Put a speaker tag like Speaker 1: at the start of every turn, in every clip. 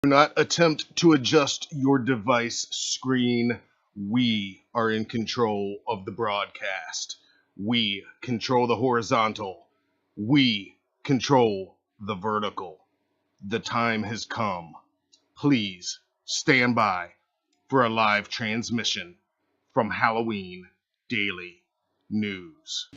Speaker 1: Do not attempt to adjust your device screen. We are in control of the broadcast. We control the horizontal. We control the vertical. The time has come. Please stand by for a live transmission from Halloween Daily News.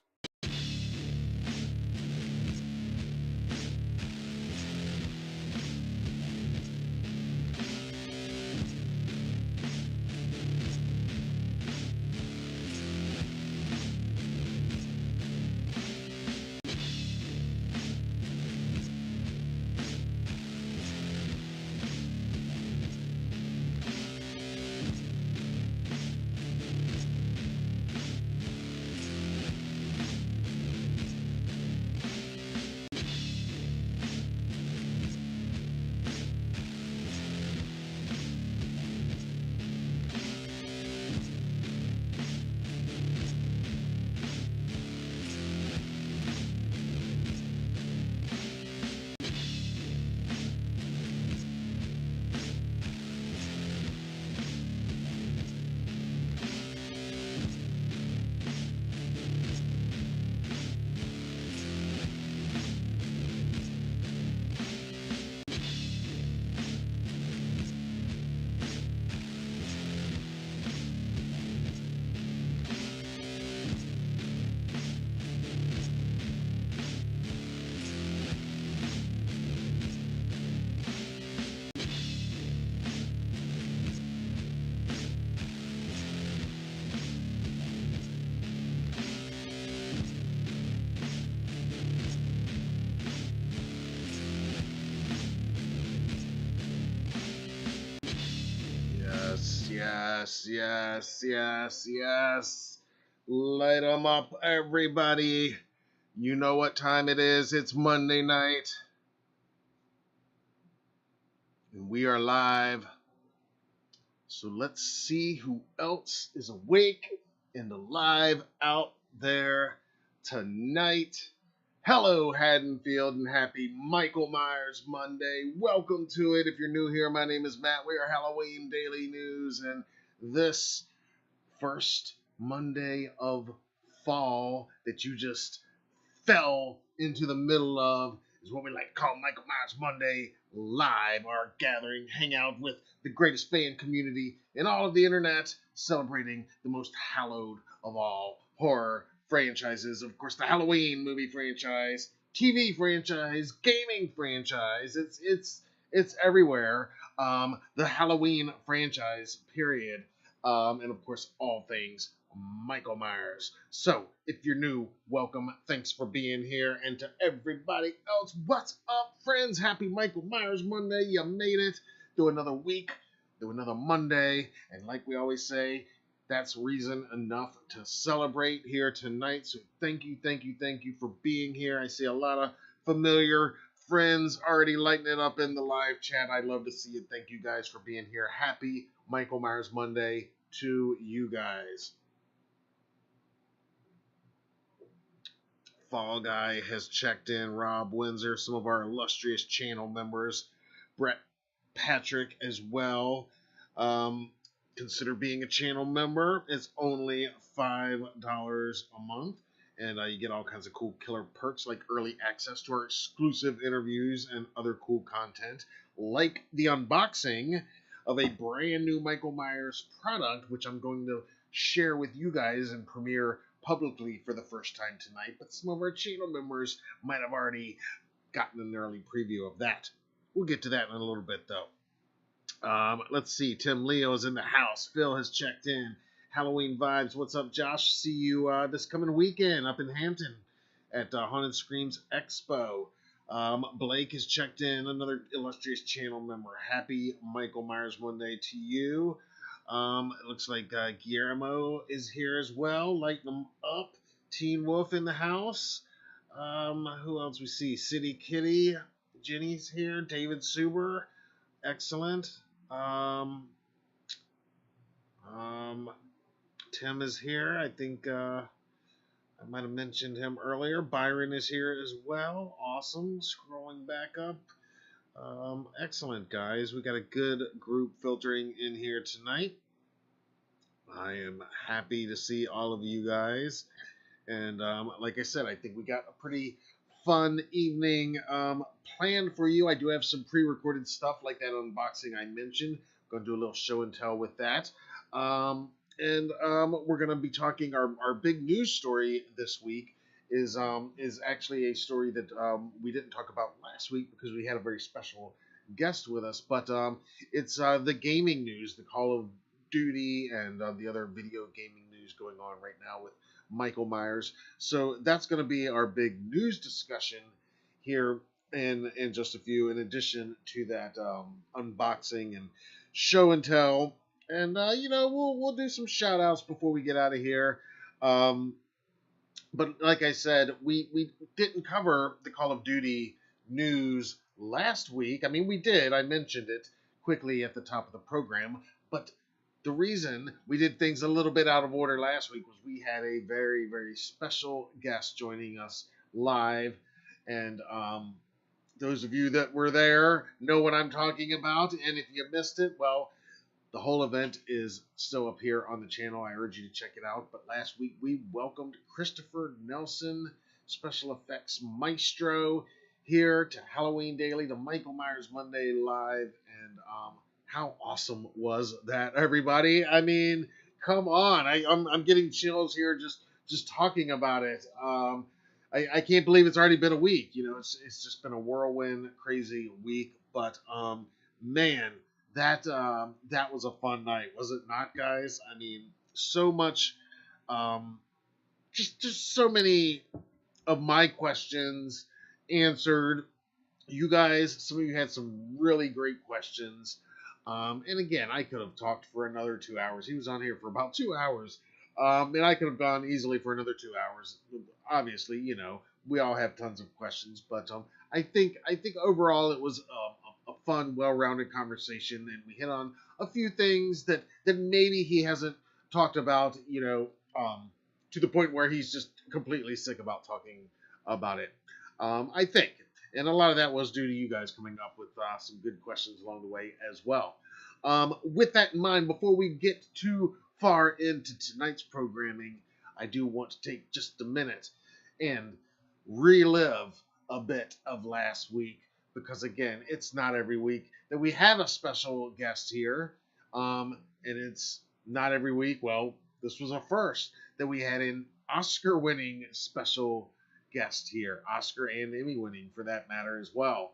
Speaker 1: Yes. Light 'em up, everybody. You know what time it is. It's Monday night. And we are live. So let's see who else is awake and alive out there tonight. Hello, Haddonfield, and happy Michael Myers Monday. Welcome to it. If you're new here, my name is Matt. We are Halloween Daily News, and this first Monday of fall that you just fell into the middle of is what we like to call Michael Myers Monday Live, our gathering, hangout with the greatest fan community in all of the internet, celebrating the most hallowed of all horror franchises. Of course, the Halloween movie franchise, TV franchise, gaming franchise. It's everywhere. The Halloween franchise, period. And of course, all things Michael Myers. So, if you're new, welcome. Thanks for being here. And to everybody else, what's up, friends? Happy Michael Myers Monday. You made it through another week, through another Monday. And like we always say, that's reason enough to celebrate here tonight. So thank you for being here. I see a lot of familiar friends already lighting it up in the live chat. I love to see it. Thank you guys for being here. Happy Michael Myers Monday to you guys. Fall Guy has checked in. Rob Windsor, some of our illustrious channel members. Brett Patrick as well. Consider being a channel member. It's only $5 a month. And you get all kinds of cool killer perks like early access to our exclusive interviews and other cool content, like the unboxing of a brand new Michael Myers product, which I'm going to share with you guys and premiere publicly for the first time tonight. But some of our channel members might have already gotten an early preview of that. We'll get to that in a little bit, though. Let's see. Tim Leo is in the house. Phil has checked in. Halloween vibes. What's up, Josh? See you this coming weekend up in Hampton at Haunted Screams Expo. Blake has checked in, another illustrious channel member. Happy Michael Myers Monday to you. It looks like Guillermo is here as well. Lighting them up. Teen Wolf in the house. Who else we see? City Kitty. Jenny's here. David Suber. Excellent. Tim is here. I think I might have mentioned him earlier. Byron is here as well. Awesome. Scrolling back up. Excellent, guys. We got a good group filtering in here tonight. I am happy to see all of you guys. And like I said, I think we got a pretty fun evening planned for you. I do have some pre recorded stuff like that unboxing I mentioned. Going to do a little show and tell with that. And we're going to be talking our big news story this week is actually a story that we didn't talk about last week because we had a very special guest with us. But it's the gaming news, the Call of Duty, and the other video gaming news going on right now with Michael Myers. So that's going to be our big news discussion here in just a few. In addition to that unboxing and show and tell, and we'll do some shout outs before we get out of here. Um, but like I said, we didn't cover the Call of Duty news last week. I mean, we did. I mentioned it quickly at the top of the program, but the reason we did things a little bit out of order last week was we had a very, very special guest joining us live. And those of you that were there know what I'm talking about. And if you missed it, well, the whole event is still up here on the channel. I urge you to check it out. But last week we welcomed Christopher Nelson, special effects maestro, here to Halloween Daily, to Michael Myers Monday Live. And how awesome was that, everybody? I mean, come on. I'm getting chills here just talking about it. I can't believe it's already been a week. It's just been a whirlwind, crazy week. But man, that was a fun night, was it not, guys? I mean, so much, um, just so many of my questions answered. You guys, some of you had some really great questions. And again, I could have talked for another 2 hours. He was on here for about 2 hours. And I could have gone easily for another 2 hours. Obviously, we all have tons of questions, but I think overall it was a fun, well-rounded conversation, and we hit on a few things that maybe he hasn't talked about, to the point where he's just completely sick about talking about it. I think, and a lot of that was due to you guys coming up with some good questions along the way as well. With that in mind, before we get too far into tonight's programming, I do want to take just a minute and relive a bit of last week, because again, it's not every week that we have a special guest here, and it's not every week. Well, this was a first that we had an Oscar-winning special guest here, Oscar and Emmy-winning for that matter as well.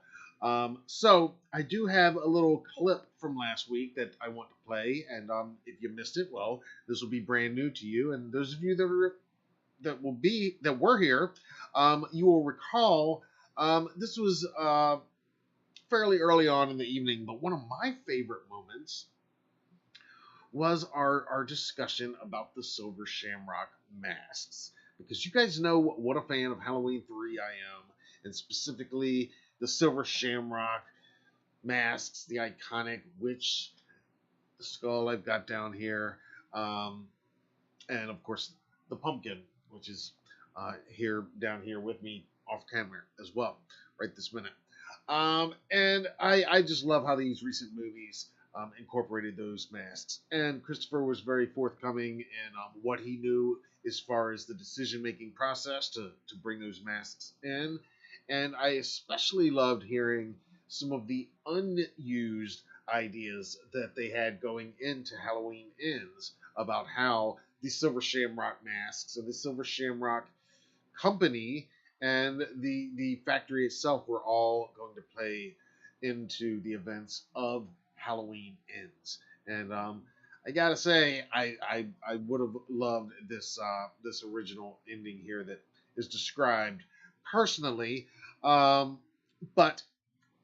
Speaker 1: So I do have a little clip from last week that I want to play, and if you missed it, well, this will be brand new to you, and those of you that were here, you will recall this was fairly early on in the evening, but one of my favorite moments was our discussion about the Silver Shamrock masks. Because you guys know what a fan of Halloween 3 I am, and specifically the Silver Shamrock masks, the iconic witch skull I've got down here, and of course the pumpkin, which is down here with me off camera as well, right this minute. And I just love how these recent movies incorporated those masks. And Christopher was very forthcoming in what he knew as far as the decision-making process to bring those masks in. And I especially loved hearing some of the unused ideas that they had going into Halloween Ends about how the Silver Shamrock masks and the Silver Shamrock company and the factory itself were all going to play into the events of Halloween Ends. And I gotta say, I would have loved this original ending here that is described personally. But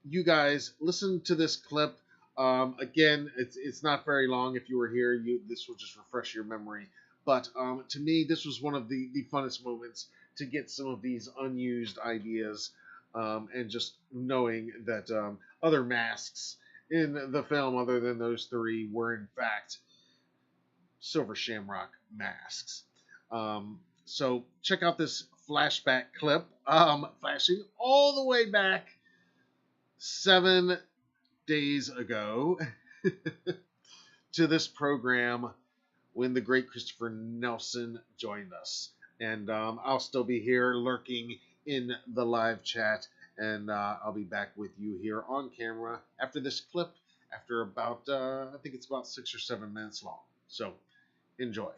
Speaker 1: you guys listen to this clip. Again, it's not very long. If you were here, this will just refresh your memory. But to me, this was one of the funnest moments to get some of these unused ideas, and just knowing that other masks in the film, other than those three, were in fact Silver Shamrock masks. So check out this flashback clip, flashing all the way back 7 days ago to this program when the great Christopher Nelson joined us. And I'll still be here lurking in the live chat, and I'll be back with you here on camera after this clip, after about, I think it's about 6 or 7 minutes long. So enjoy.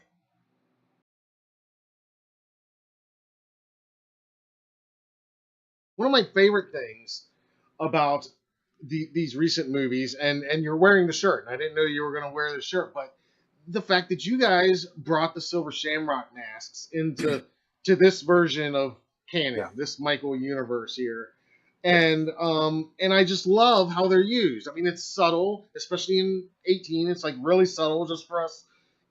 Speaker 1: One of my favorite things about these recent movies, and you're wearing the shirt, and I didn't know you were going to wear the shirt, but the fact that you guys brought the Silver Shamrock masks into this version of canon,
Speaker 2: Yeah.
Speaker 1: this Michael universe here, and I just love how they're used. I mean, it's subtle, especially in 18. It's like really subtle, just for us,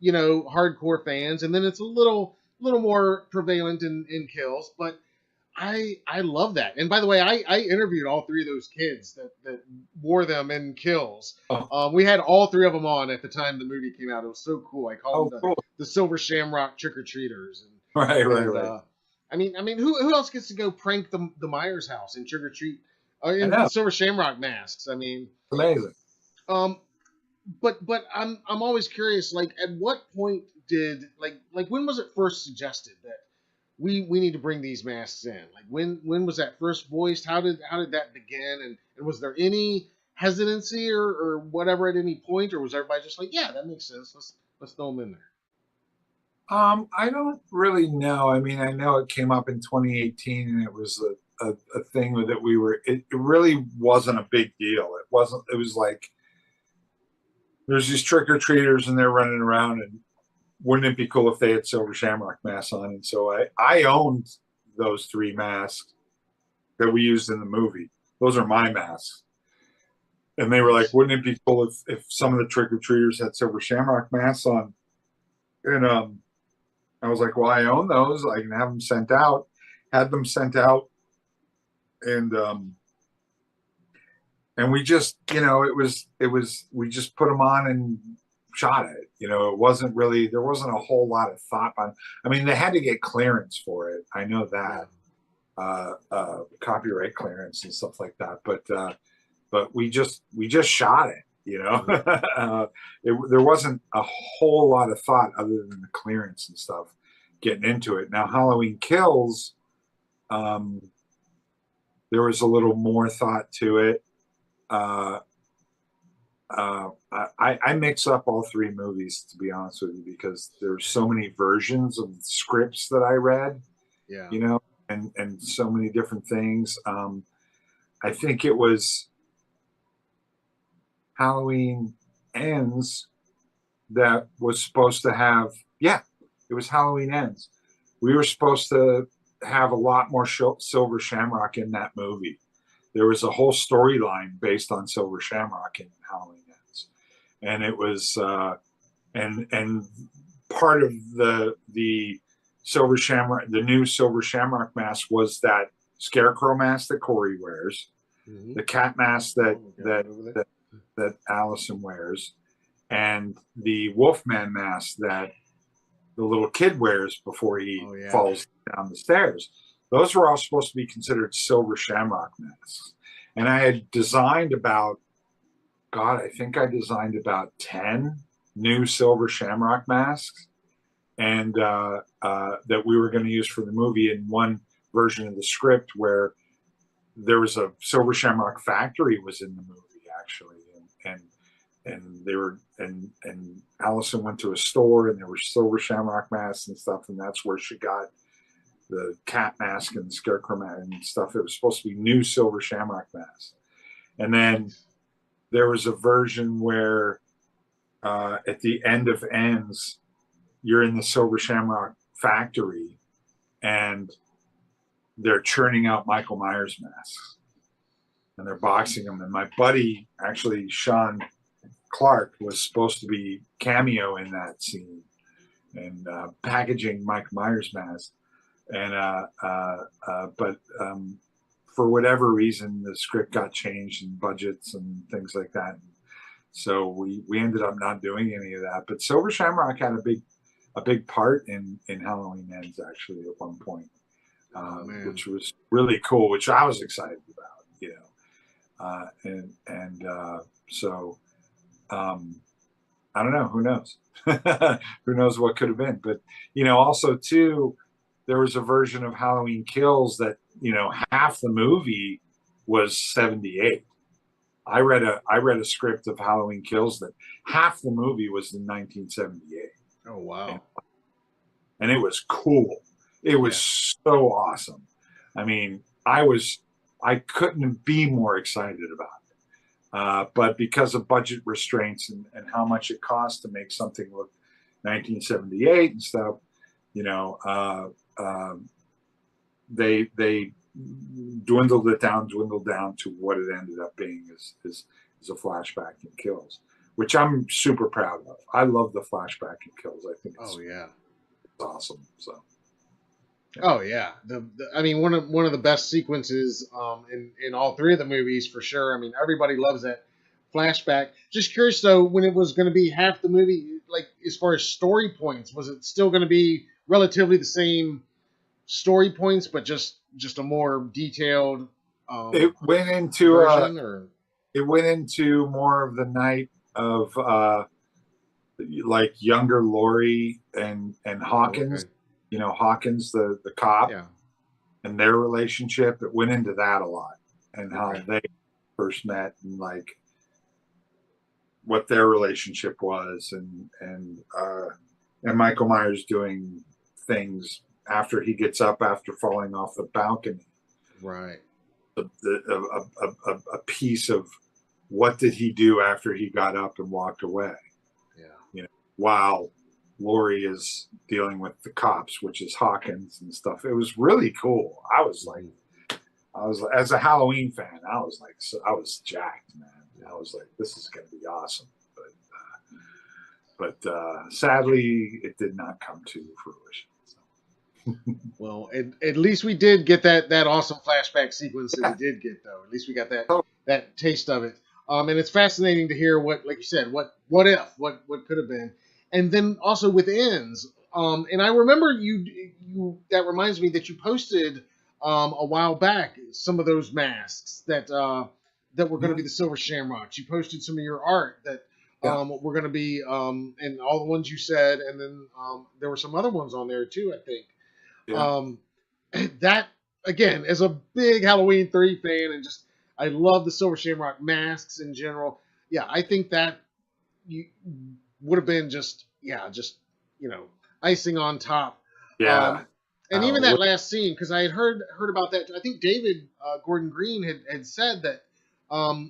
Speaker 1: hardcore fans, and then it's a little more prevalent in kills, but I love that. And by the way, I interviewed all 3 of those kids that wore them in kills.
Speaker 2: Oh,
Speaker 1: We had all 3 of them on at the time the movie came out. It was so cool. I called them
Speaker 2: cool.
Speaker 1: the Silver Shamrock Trick or Treaters.
Speaker 2: Right.
Speaker 1: I mean, who else gets to go prank the Myers house and trick or treat
Speaker 2: I
Speaker 1: in
Speaker 2: know.
Speaker 1: Silver Shamrock masks? I mean,
Speaker 2: Amazing.
Speaker 1: But I'm always curious. Like, at what point did like when was it first suggested that we need to bring these masks in? Like, when was that first voiced? How did that begin? And was there any hesitancy or whatever at any point, or was everybody just like, yeah, that makes sense. Let's throw them in there.
Speaker 2: I don't really know. I mean, I know it came up in 2018 and it was a thing that it really wasn't a big deal. It wasn't, it was like, there's these trick-or-treaters and they're running around, and wouldn't it be cool if they had Silver Shamrock masks on? And so I owned those 3 masks that we used in the movie. Those are my masks. And they were like, wouldn't it be cool if some of the trick-or-treaters had Silver Shamrock masks on? And I was like, well, I own those. I can have them sent out. Had them sent out, and we just, we just put them on and shot it. It wasn't really, there wasn't a whole lot of thought on. I mean, they had to get clearance for it. I know that, copyright clearance and stuff like that. But we just shot it. There wasn't a whole lot of thought other than the clearance and stuff getting into it. Now, Halloween Kills, there was a little more thought to it. I mix up all 3 movies, to be honest with you, because there's so many versions of scripts that I read, and so many different things. I think it was Halloween Ends that was supposed to have, it was Halloween Ends. We were supposed to have a lot more Silver Shamrock in that movie. There was a whole storyline based on Silver Shamrock in Halloween Ends, and it was and part of the Silver Shamrock, the new Silver Shamrock mask, was that scarecrow mask that Corey wears, the cat mask that Allison wears, and the Wolfman mask that the little kid wears before he falls down the stairs. Those were all supposed to be considered Silver Shamrock masks. And I had designed about, I think I designed about 10 new Silver Shamrock masks, and that we were going to use for the movie. In one version of the script where there was a Silver Shamrock factory was in the movie, actually. And they were, and Allison went to a store and there were Silver Shamrock masks and stuff, and that's where she got the cat mask and the scarecrow mask and stuff. It was supposed to be new Silver Shamrock masks. And then there was a version where at the end of Ends, you're in the Silver Shamrock factory and they're churning out Michael Myers masks and they're boxing them. And my buddy, actually, Sean Clark, was supposed to be cameo in that scene and packaging Mike Myers mask. And but for whatever reason, the script got changed and budgets and things like that. So we ended up not doing any of that. But Silver Shamrock had a big part in Halloween Ends, actually, at one point, which was really cool, which I was excited about, So I don't know. Who knows? Who knows what could have been? But also too, there was a version of Halloween Kills that half the movie was 78. I read a script of Halloween Kills that half the movie was in 1978.
Speaker 1: Oh wow!
Speaker 2: And it was cool. It was so awesome. I mean, I couldn't be more excited about it. But because of budget restraints and how much it costs to make something look 1978 and stuff, they dwindled it down to what it ended up being is a flashback in Kills, which I'm super proud of. I love the flashback in Kills. I think it's awesome. So.
Speaker 1: Oh yeah, I mean one of the best sequences in all three of the movies for sure. I mean everybody loves that flashback. Just curious though, when it was going to be half the movie, like as far as story points, was it still going to be relatively the same story points, but just a more detailed?
Speaker 2: It went into
Speaker 1: version, or
Speaker 2: it went into more of the night of like younger Laurie and Hawkins.
Speaker 1: Okay.
Speaker 2: Hawkins, the cop,
Speaker 1: Yeah.
Speaker 2: and their relationship. It went into that a lot, and how
Speaker 1: Okay.
Speaker 2: they first met, and like what their relationship was, and Michael Myers doing things after he gets up after falling off the balcony.
Speaker 1: Right.
Speaker 2: A piece of what did he do after he got up and walked away.
Speaker 1: Yeah.
Speaker 2: While Laurie is dealing with the cops, which is Hawkins and stuff. It was really cool. I was as a Halloween fan, I was jacked, man. I was like, this is going to be awesome. But sadly, it did not come to fruition. So.
Speaker 1: Well, at least we did get that awesome flashback sequence that we did get, though. At least we got that taste of it. And it's fascinating to hear what, like you said, what could have been. And then also with ends. And I remember you that reminds me that you posted a while back some of those masks that were going to be the Silver Shamrocks. You posted some of your art that were going to be and all the ones you said, and then there were some other ones on there too, I think. Yeah. That again, as a big Halloween 3 fan, and just I love the Silver Shamrock masks in general. Yeah, I think that would have been just icing on top.
Speaker 2: Yeah.
Speaker 1: And even that last scene, because I had heard about that. I think David Gordon Green had said that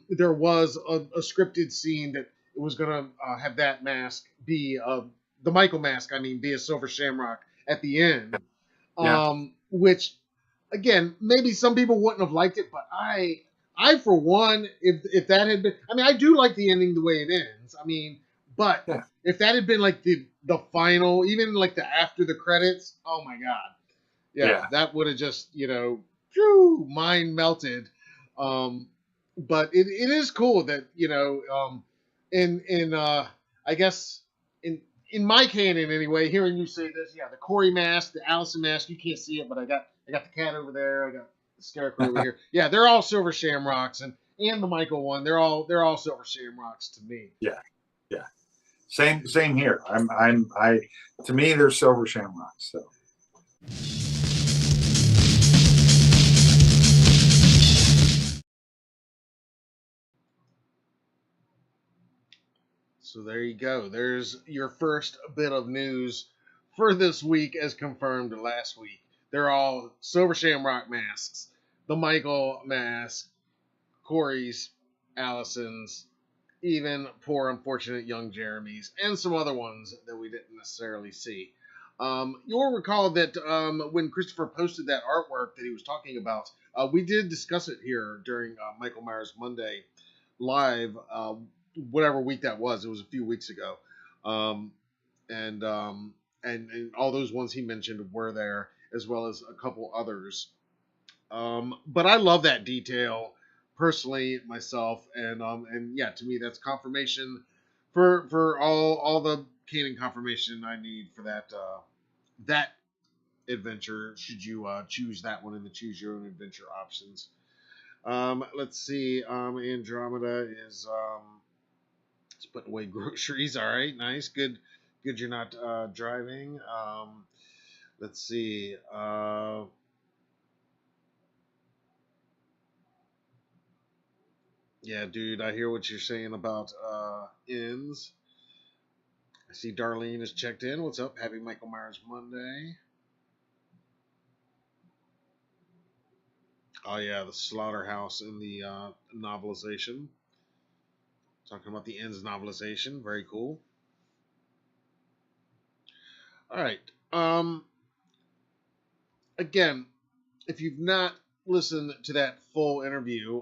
Speaker 1: there was a scripted scene that it was going to have that mask be the Michael mask. I mean, be a Silver Shamrock at the end. Which again, maybe some people wouldn't have liked it, but I for one, if that had been, I mean, I do like the ending the way it ends. I mean, but if that had been like the final, even like the after the credits, oh my god, that would have just mind melted. But it is cool that in I guess in my canon anyway, hearing you say this, the Corey mask, the Allison mask, you can't see it, but I got the cat over there, I got the Scarecrow over here. Yeah, they're all Silver Shamrocks, and the Michael one, they're all Silver Shamrocks to me.
Speaker 2: Yeah. Same here. To me they're Silver Shamrocks. So.
Speaker 1: So there you go. There's your first bit of news for this week as confirmed last week. They're all Silver Shamrock masks. The Michael mask, Corey's, Allison's, even poor unfortunate young Jeremy's, and some other ones that we didn't necessarily see. You'll recall that when Christopher posted that artwork that he was talking about, we did discuss it here during Michael Myers Monday live, whatever week that was. It was a few weeks ago, and all those ones he mentioned were there, as well as a couple others. But I love that detail personally myself, and yeah, to me that's confirmation for all the canon confirmation I need for that adventure. Should you choose that one in the choose your own adventure options? Let's see. Andromeda is putting away groceries. All right, nice, good, good. You're not driving. Let's see. Yeah, dude, I hear what you're saying about ends. I see Darlene is checked in. What's up? Happy Michael Myers Monday. Oh yeah, the slaughterhouse in the novelization. Talking about the ends novelization. Very cool. All right. Again, if you've not listened to that full interview,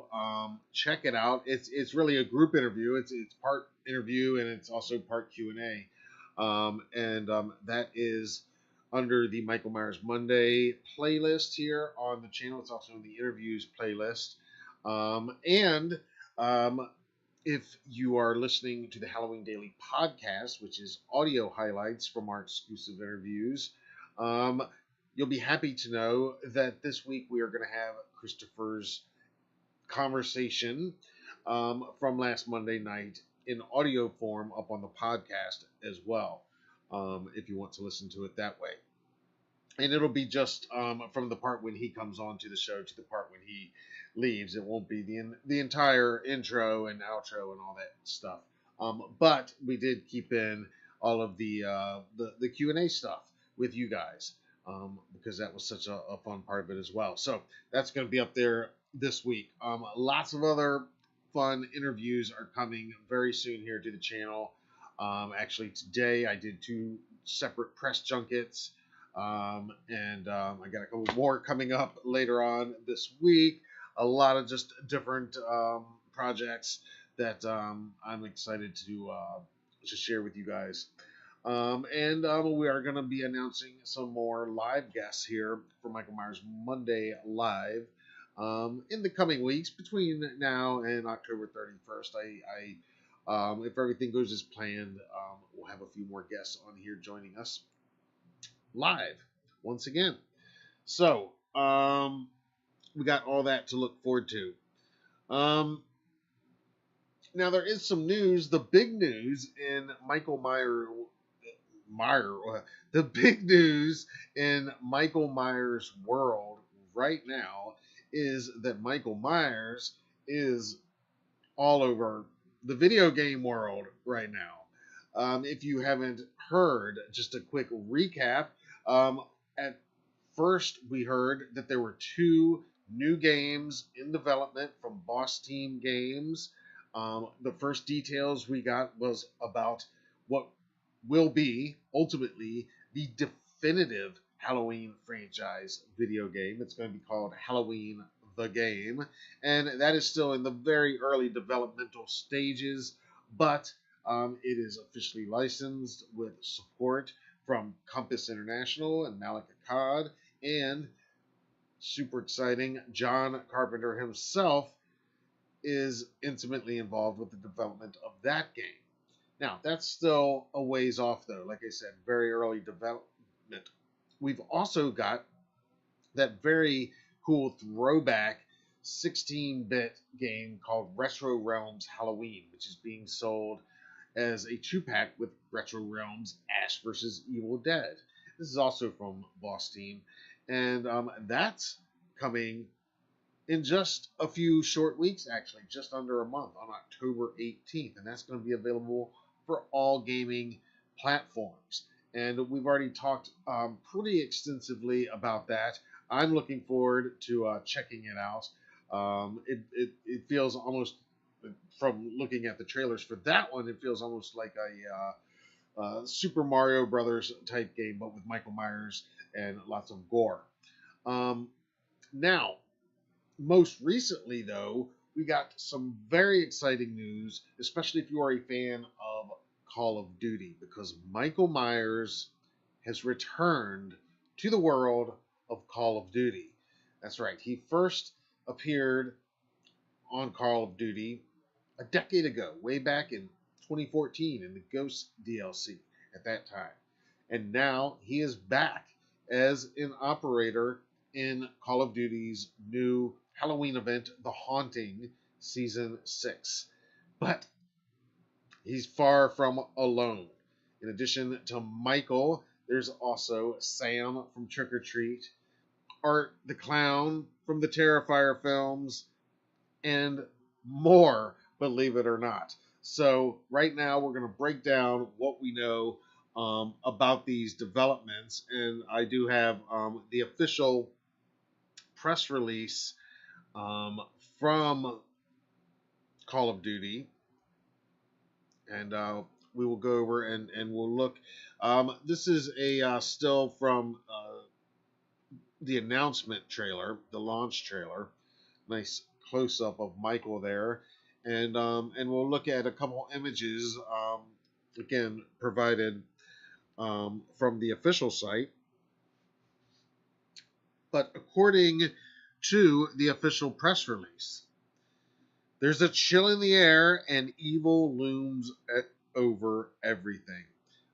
Speaker 1: check it out. It's really a group interview. It's part interview and it's also part Q&A, and that is under the Michael Myers Monday playlist here on the channel. It's also in the interviews playlist, and if you are listening to the Halloween Daily podcast, which is audio highlights from our exclusive interviews, um, you'll be happy to know that this week we are going to have Christopher's conversation from last Monday night in audio form up on the podcast as well, if you want to listen to it that way. And it'll be just from the part when he comes on to the show to the part when he leaves. It won't be the entire intro and outro and all that stuff. But we did keep in all of the Q&A stuff with you guys, because that was such a fun part of it as well. So that's going to be up there this week. Lots of other fun interviews are coming very soon here to the channel. Actually, today I did 2 separate press junkets. And I got a couple more coming up later on this week. A lot of just different projects that I'm excited to share with you guys. And we are going to be announcing some more live guests here for Michael Myers Monday Live in the coming weeks between now and October 31st. If everything goes as planned, we'll have a few more guests on here joining us live once again. So we got all that to look forward to. Now there is some news. The big news in the big news in Michael Myers' world right now is that Michael Myers is all over the video game world right now. If you haven't heard, just a quick recap. At first, we heard that there were 2 new games in development from Boss Team Games. The first details we got was about what will be ultimately the definitive Halloween franchise video game. It's going to be called Halloween the Game, and that is still in the very early developmental stages, but it is officially licensed with support from Compass International and Malek Akkad, and super exciting, John Carpenter himself is intimately involved with the development of that game. Now, that's still a ways off, though. Like I said, very early development. We've also got that very cool throwback 16-bit game called Retro Realms Halloween, which is being sold as a 2-pack with Retro Realms Ash vs. Evil Dead. This is also from Boss Team, and that's coming in just a few short weeks, actually, just under a month, on October 18th, and that's going to be available for all gaming platforms. And we've already talked pretty extensively about that. I'm looking forward to checking it out. It feels almost, from looking at the trailers for that one, it feels almost like a Super Mario Brothers type game, but with Michael Myers and lots of gore. Now, most recently, though, we got some very exciting news, especially if you are a fan of Call of Duty, because Michael Myers has returned to the world of Call of Duty. That's right. He first appeared on Call of Duty a decade ago, way back in 2014 in the Ghost DLC at that time. And now he is back as an operator in Call of Duty's new Halloween event, The Haunting Season 6. But he's far from alone. In addition to Michael, there's also Sam from Trick or Treat, Art the Clown from the Terrifier films, and more, believe it or not. So, right now, we're going to break down what we know about these developments. And I do have the official press release from Call of Duty. And we will go over and we'll look. This is a still from the announcement trailer, the launch trailer. Nice close up of Michael there, and we'll look at a couple images again provided from the official site. But according to the official press release, there's a chill in the air and evil looms over everything.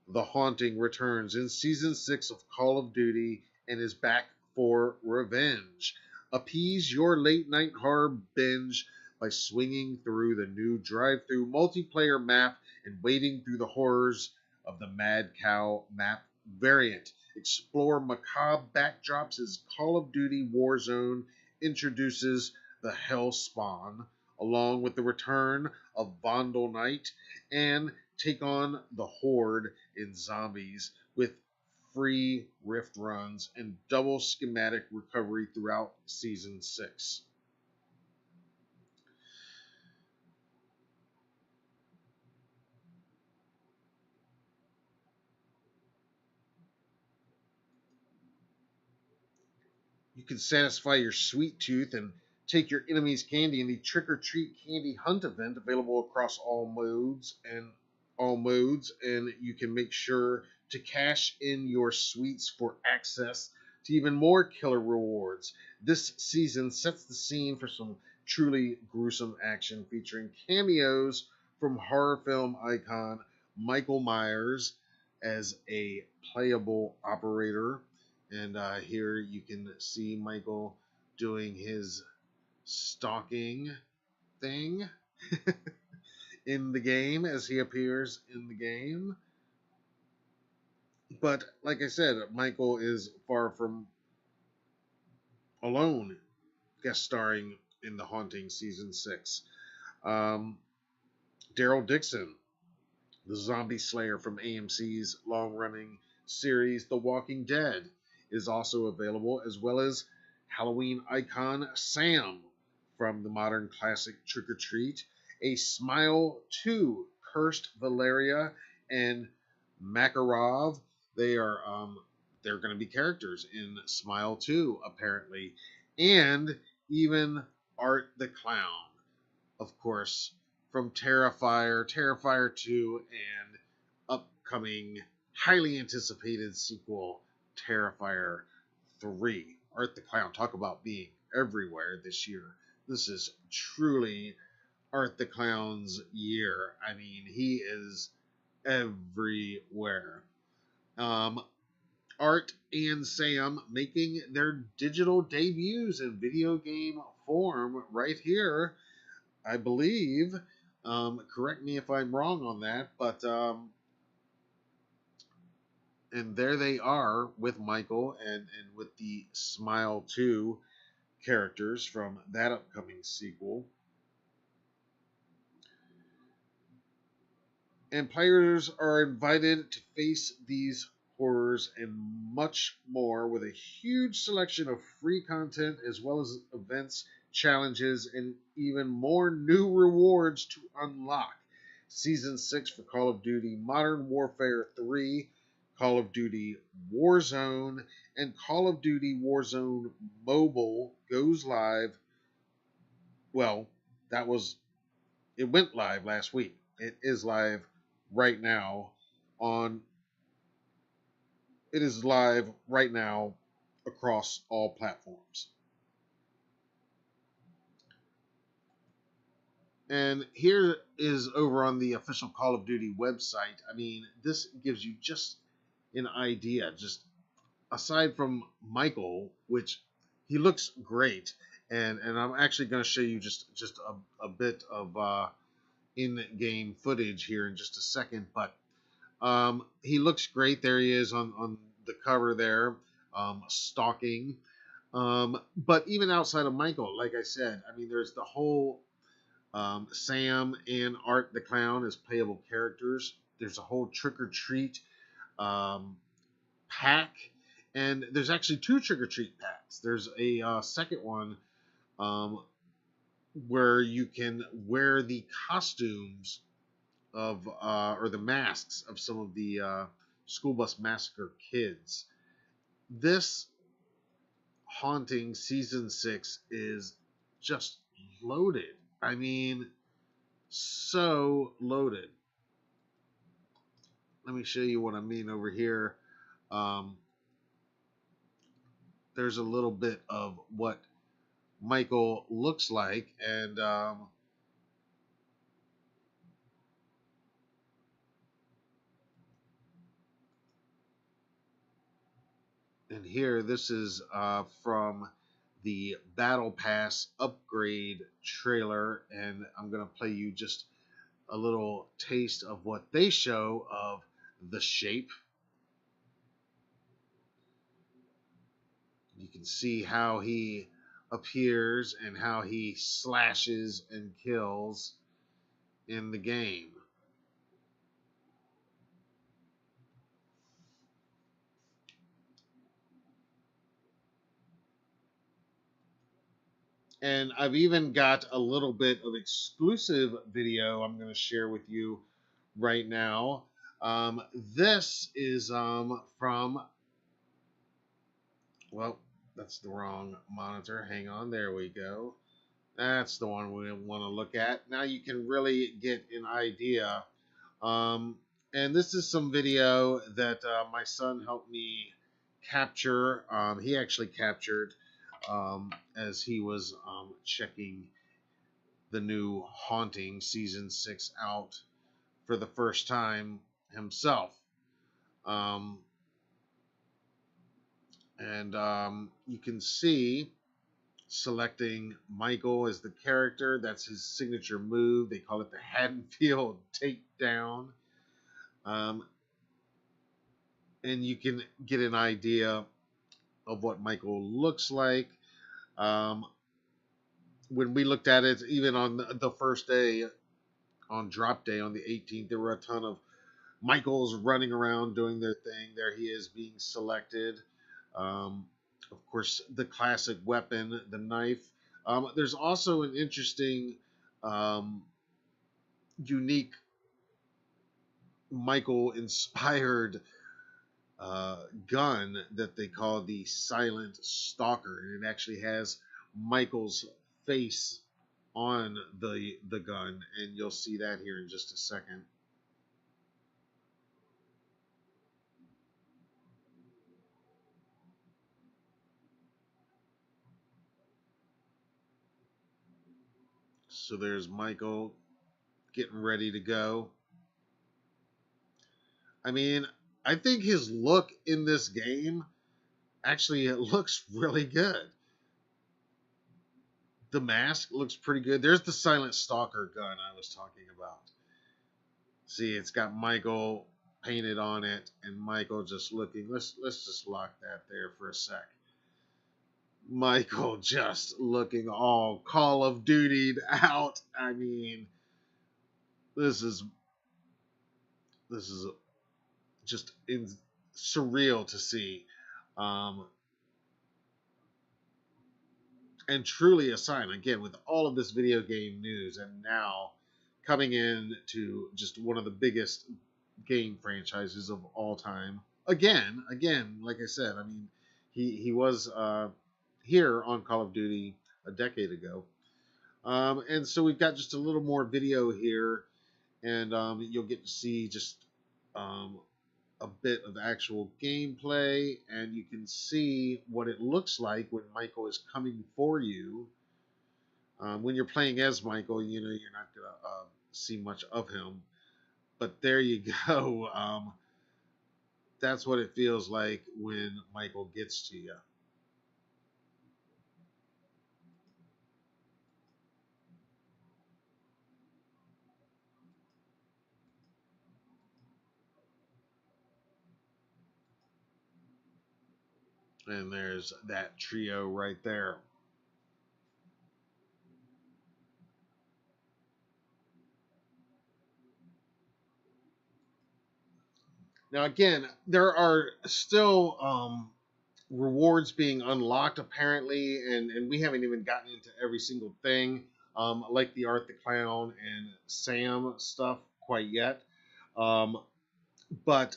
Speaker 1: The Haunting returns in Season 6 of Call of Duty and is back for revenge. Appease your late night horror binge by swinging through the new drive-through multiplayer map and wading through the horrors of the Mad Cow map variant. Explore macabre backdrops as Call of Duty Warzone introduces the Hellspawn, along with the return of Vandal Knight, and take on the Horde in Zombies with free rift runs and double schematic recovery throughout Season 6. You can satisfy your sweet tooth and take your enemy's candy in the Trick or Treat Candy Hunt event, available across all modes, and you can make sure to cash in your sweets for access to even more killer rewards. This season sets the scene for some truly gruesome action, featuring cameos from horror film icon Michael Myers as a playable operator. And here you can see Michael doing his stalking thing in the game as he appears in the game. But like I said, Michael is far from alone guest starring in The Haunting Season 6. Daryl Dixon, the zombie slayer from AMC's long-running series The Walking Dead, is also available, as well as Halloween icon Sam from the modern classic Trick or Treat, a Smile 2, Cursed Valeria, and Makarov. They're going to be characters in Smile 2, apparently, and even Art the Clown, of course, from Terrifier, Terrifier 2, and upcoming highly anticipated sequel Terrifier 3. Art the Clown, talk about being everywhere this year. This is truly Art the Clown's year. I mean, he is everywhere. Art and Sam making their digital debuts in video game form right here, I believe. Correct me if I'm wrong on that, but and there they are with Michael and with the Smile 2 characters from that upcoming sequel. And players are invited to face these horrors and much more with a huge selection of free content, as well as events, challenges, and even more new rewards to unlock. Season 6 for Call of Duty Modern Warfare 3, Call of Duty Warzone, and Call of Duty Warzone Mobile goes live. Well, it went live last week. It is live right now it is live right now across all platforms. And here is over on the official Call of Duty website. I mean, this gives you just an idea. Just aside from Michael, which he looks great, and I'm actually going to show you just a bit of in-game footage here in just a second. But he looks great. There he is on the cover there, stalking. But even outside of Michael, like I said, I mean, there's the whole Sam and Art the Clown as playable characters. There's a whole Trick or Treat pack, and there's actually 2 Trick or Treat packs. There's a second one where you can wear the costumes of or the masks of some of the School Bus Massacre kids. This Haunting season 6 is just loaded. I mean, so loaded. Let me show you what I mean over here. There's a little bit of what Michael looks like, and here, this is from the Battle Pass upgrade trailer, and I'm going to play you just a little taste of what they show of the Shape. You can see how he appears and how he slashes and kills in the game. And I've even got a little bit of exclusive video I'm going to share with you right now. This is from, well, that's the wrong monitor. Hang on, there we go. That's the one we want to look at. Now you can really get an idea. And this is some video that my son helped me capture. He actually captured as he was checking the new Haunting Season 6 out for the first time himself. You can see selecting Michael as the character. That's his signature move. They call it the Haddonfield Takedown. And you can get an idea of what Michael looks like. When we looked at it, even on the first day, on drop day on the 18th, there were a ton of Michaels running around doing their thing. There he is being selected. Of course, the classic weapon, the knife. There's also an interesting, unique Michael-inspired gun that they call the Silent Stalker, and it actually has Michael's face on the gun, and you'll see that here in just a second. So there's Michael getting ready to go. I mean, I think his look in this game actually it looks really good. The mask looks pretty good. There's the Silent Stalker gun I was talking about. See, it's got Michael painted on it, and Michael just looking. Let's just lock that there for a sec. Michael just looking all Call of Duty'd out. I mean, this is just surreal to see, and truly a sign. Again, with all of this video game news, and now coming in to just one of the biggest game franchises of all time. Again, like I said, I mean, he was here on Call of Duty a decade ago. And so we've got just a little more video here, and you'll get to see just a bit of actual gameplay, and you can see what it looks like when Michael is coming for you. When you're playing as Michael, you know, you're not going to see much of him. But there you go. That's what it feels like when Michael gets to you. And there's that trio right there. Now, again, there are still rewards being unlocked apparently, and we haven't even gotten into every single thing, like the Art the Clown and Sam stuff quite yet. Um, but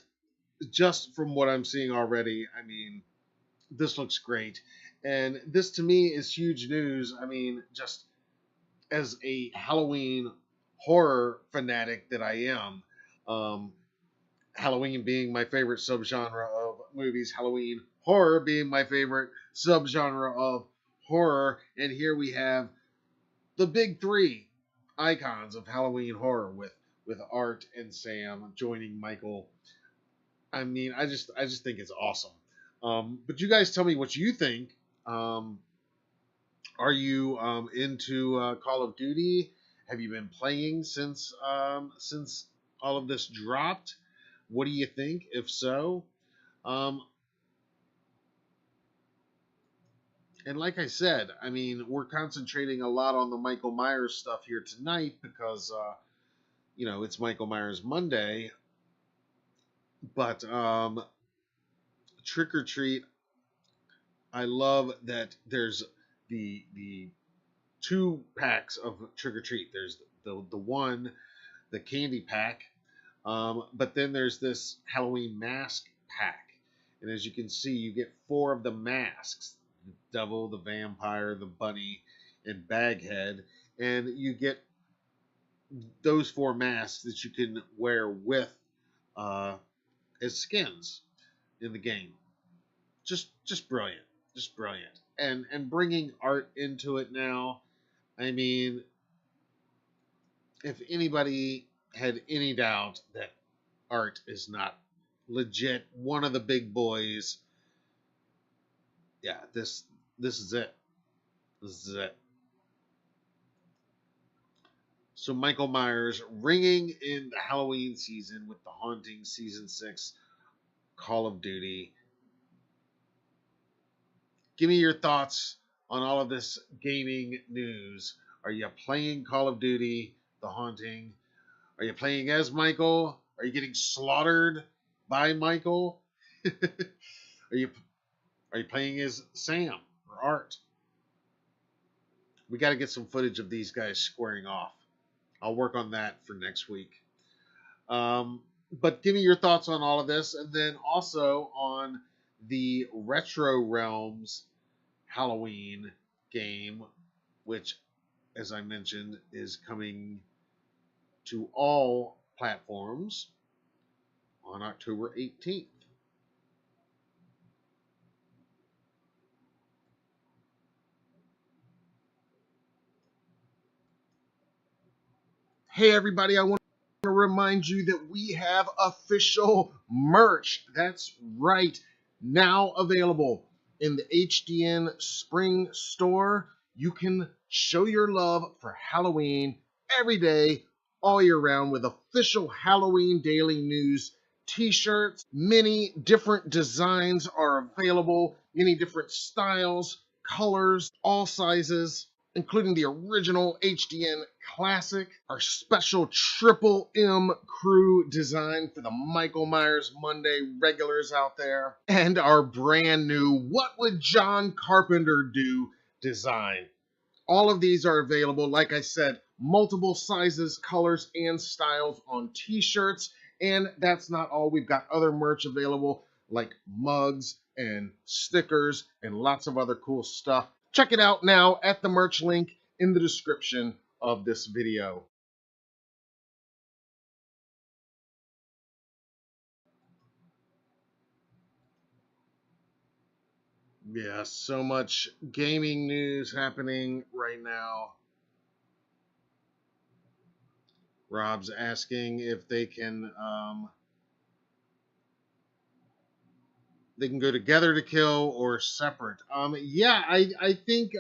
Speaker 1: just from what I'm seeing already, I mean, this looks great. And this to me is huge news. I mean, just as a Halloween horror fanatic that I am, um, Halloween being my favorite subgenre of movies, Halloween horror being my favorite subgenre of horror, and here we have the big three icons of Halloween horror with Art and Sam joining Michael. I mean, I just think it's awesome. But you guys tell me what you think. Um, are you into Call of Duty? Have you been playing since all of this dropped? What do you think? If so, um, and like I said, I mean, we're concentrating a lot on the Michael Myers stuff here tonight because it's Michael Myers Monday. But Trick or Treat, I love that there's the 2 packs of Trick or Treat. There's the one, the candy pack, but then there's this Halloween mask pack, and as you can see, you get 4 of the masks: the devil, the vampire, the bunny, and Baghead, and you get those 4 masks that you can wear with uh, as skins in the game. Just brilliant, just brilliant, and bringing Art into it now. I mean, if anybody had any doubt that Art is not legit one of the big boys, yeah, this is it. This is it. So Michael Myers ringing in the Halloween season with The Haunting Season 6 Call of Duty. Give me your thoughts on all of this gaming news. Are you playing Call of Duty, The Haunting? Are you playing as Michael? Are you getting slaughtered by Michael? are you are you playing as Sam or Art? We got to get some footage of these guys squaring off. I'll work on that for next week. But give me your thoughts on all of this, and then also on the Retro Realms Halloween game, which, as I mentioned, is coming to all platforms on October 18th. Hey, everybody, I want to remind you that we have official merch. That's right. Now available in the HDN Spring Store. You can show your love for Halloween every day, all year round, with official Halloween Daily News t-shirts. Many different designs are available, many different styles, colors, all sizes, including the original HDN Classic, our special Triple M Crew design for the Michael Myers Monday regulars out there, and our brand new What Would John Carpenter Do design. All of these are available, like I said, multiple sizes, colors, and styles on t-shirts. And that's not all. We've got other merch available like mugs and stickers and lots of other cool stuff. Check it out now at the merch link in the description of this video. Yeah, so much gaming news happening right now. Rob's asking if they can go together to kill or separate. Yeah, I think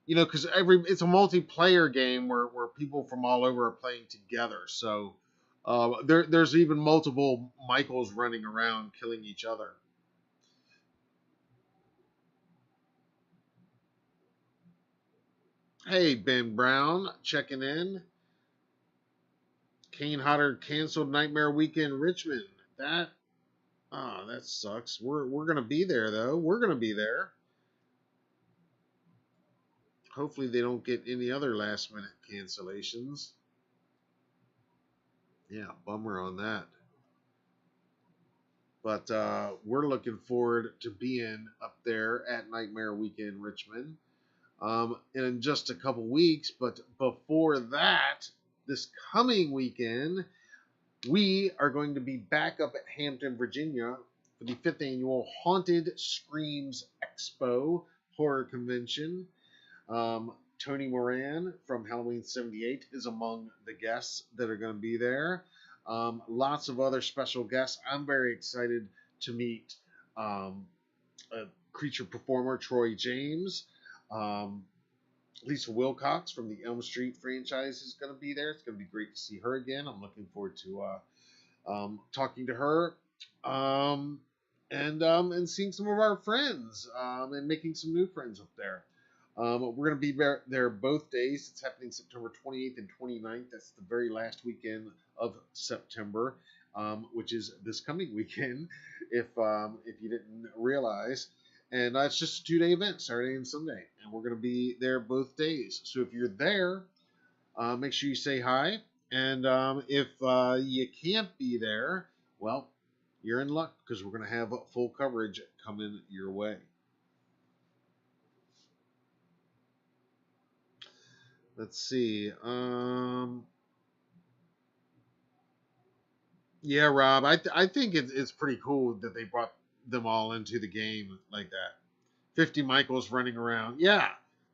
Speaker 1: because it's a multiplayer game where people from all over are playing together. So there's even multiple Michaels running around killing each other. Hey, Ben Brown, checking in. Kane Hodder canceled Nightmare Weekend Richmond. That that sucks. We're gonna be there though. We're gonna be there. Hopefully they don't get any other last minute cancellations. Yeah, bummer on that. But we're looking forward to being up there at Nightmare Weekend Richmond in just a couple weeks. But before that, this coming weekend, we are going to be back up at Hampton, Virginia for the 5th annual Haunted Screams Expo horror convention. Tony Moran from Halloween 78 is among the guests that are going to be there. Lots of other special guests. I'm very excited to meet a creature performer, Troy James. Lisa Wilcox from the Elm Street franchise is going to be there. It's going to be great to see her again. I'm looking forward to talking to her and seeing some of our friends and making some new friends up there. We're going to be there both days. It's happening September 28th and 29th. That's the very last weekend of September, which is this coming weekend, if you didn't realize. And it's just a 2-day event, Saturday and Sunday. And we're going to be there both days. So if you're there, make sure you say hi. And if you can't be there, well, you're in luck because we're going to have full coverage coming your way. Let's see. Yeah, Rob, I think it's pretty cool that they brought them all into the game like that. 50 Michaels running around. Yeah,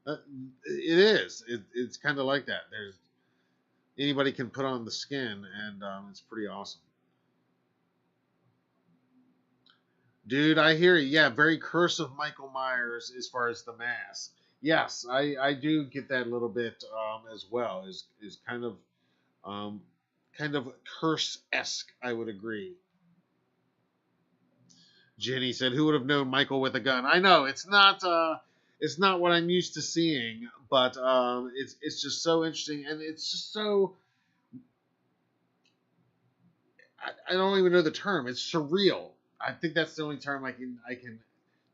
Speaker 1: it is. It's kind of like that. There's anybody can put on the skin, and it's pretty awesome. Dude, I hear you. Yeah, very Curse of Michael Myers as far as the mask. Yes, I do get that a little bit as well. Is um, kind of curse-esque, I would agree. Jenny said, "Who would have known Michael with a gun?" I know it's not what I'm used to seeing, but it's just so interesting, and it's just so I don't even know the term. It's surreal. I think that's the only term I can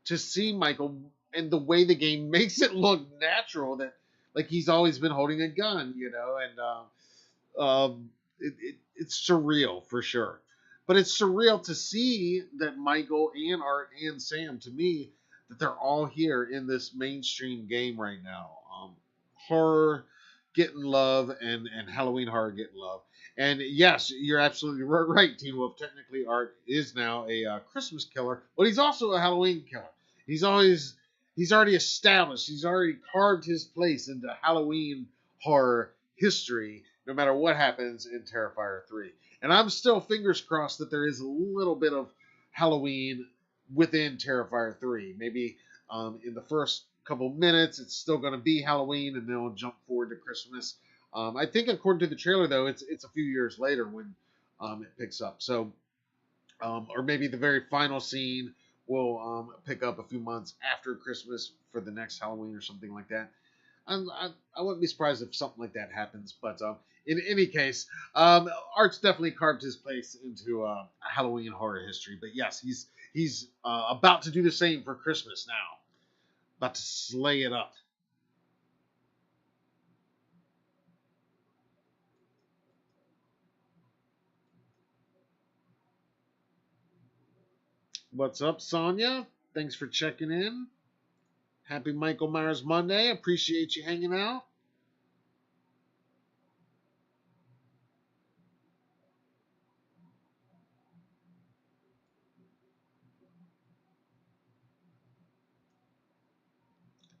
Speaker 1: to see Michael and the way the game makes it look natural that like he's always been holding a gun, and it's surreal for sure. But it's surreal to see that Michael and Art and Sam, to me, that they're all here in this mainstream game right now. Horror getting love and Halloween horror getting love. And yes, you're absolutely right, Teen Wolf. Technically, Art is now a Christmas killer, but he's also a Halloween killer. He's always he's already established. He's already carved his place into Halloween horror history, no matter what happens in Terrifier 3. And I'm still fingers crossed that there is a little bit of Halloween within Terrifier 3. Maybe in the first couple minutes, it's still going to be Halloween, and then we'll jump forward to Christmas. I think, according to the trailer, though, it's a few years later when it picks up. So, or maybe the very final scene will pick up a few months after Christmas for the next Halloween or something like that. I wouldn't be surprised if something like that happens. But in any case, Art's definitely carved his place into Halloween horror history. But yes, he's about to do the same for Christmas now. About to slay it up. What's up, Sonia? Thanks for checking in. Happy Michael Myers Monday. Appreciate you hanging out.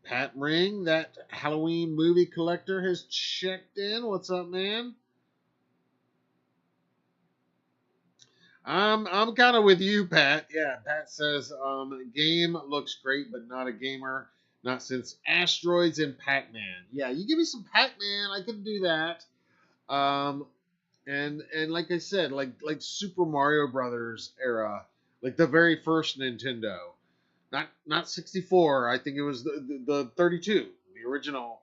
Speaker 1: Pat Ring, that Halloween movie collector, has checked in. What's up, man? I'm kind of with you, Pat. Yeah, Pat says game looks great, but not a gamer. Not since Asteroids and Pac-Man. Yeah, you give me some Pac-Man, I can do that. Um, and like I said, like Super Mario Brothers era, like the very first Nintendo, not 64. I think it was the 32, the original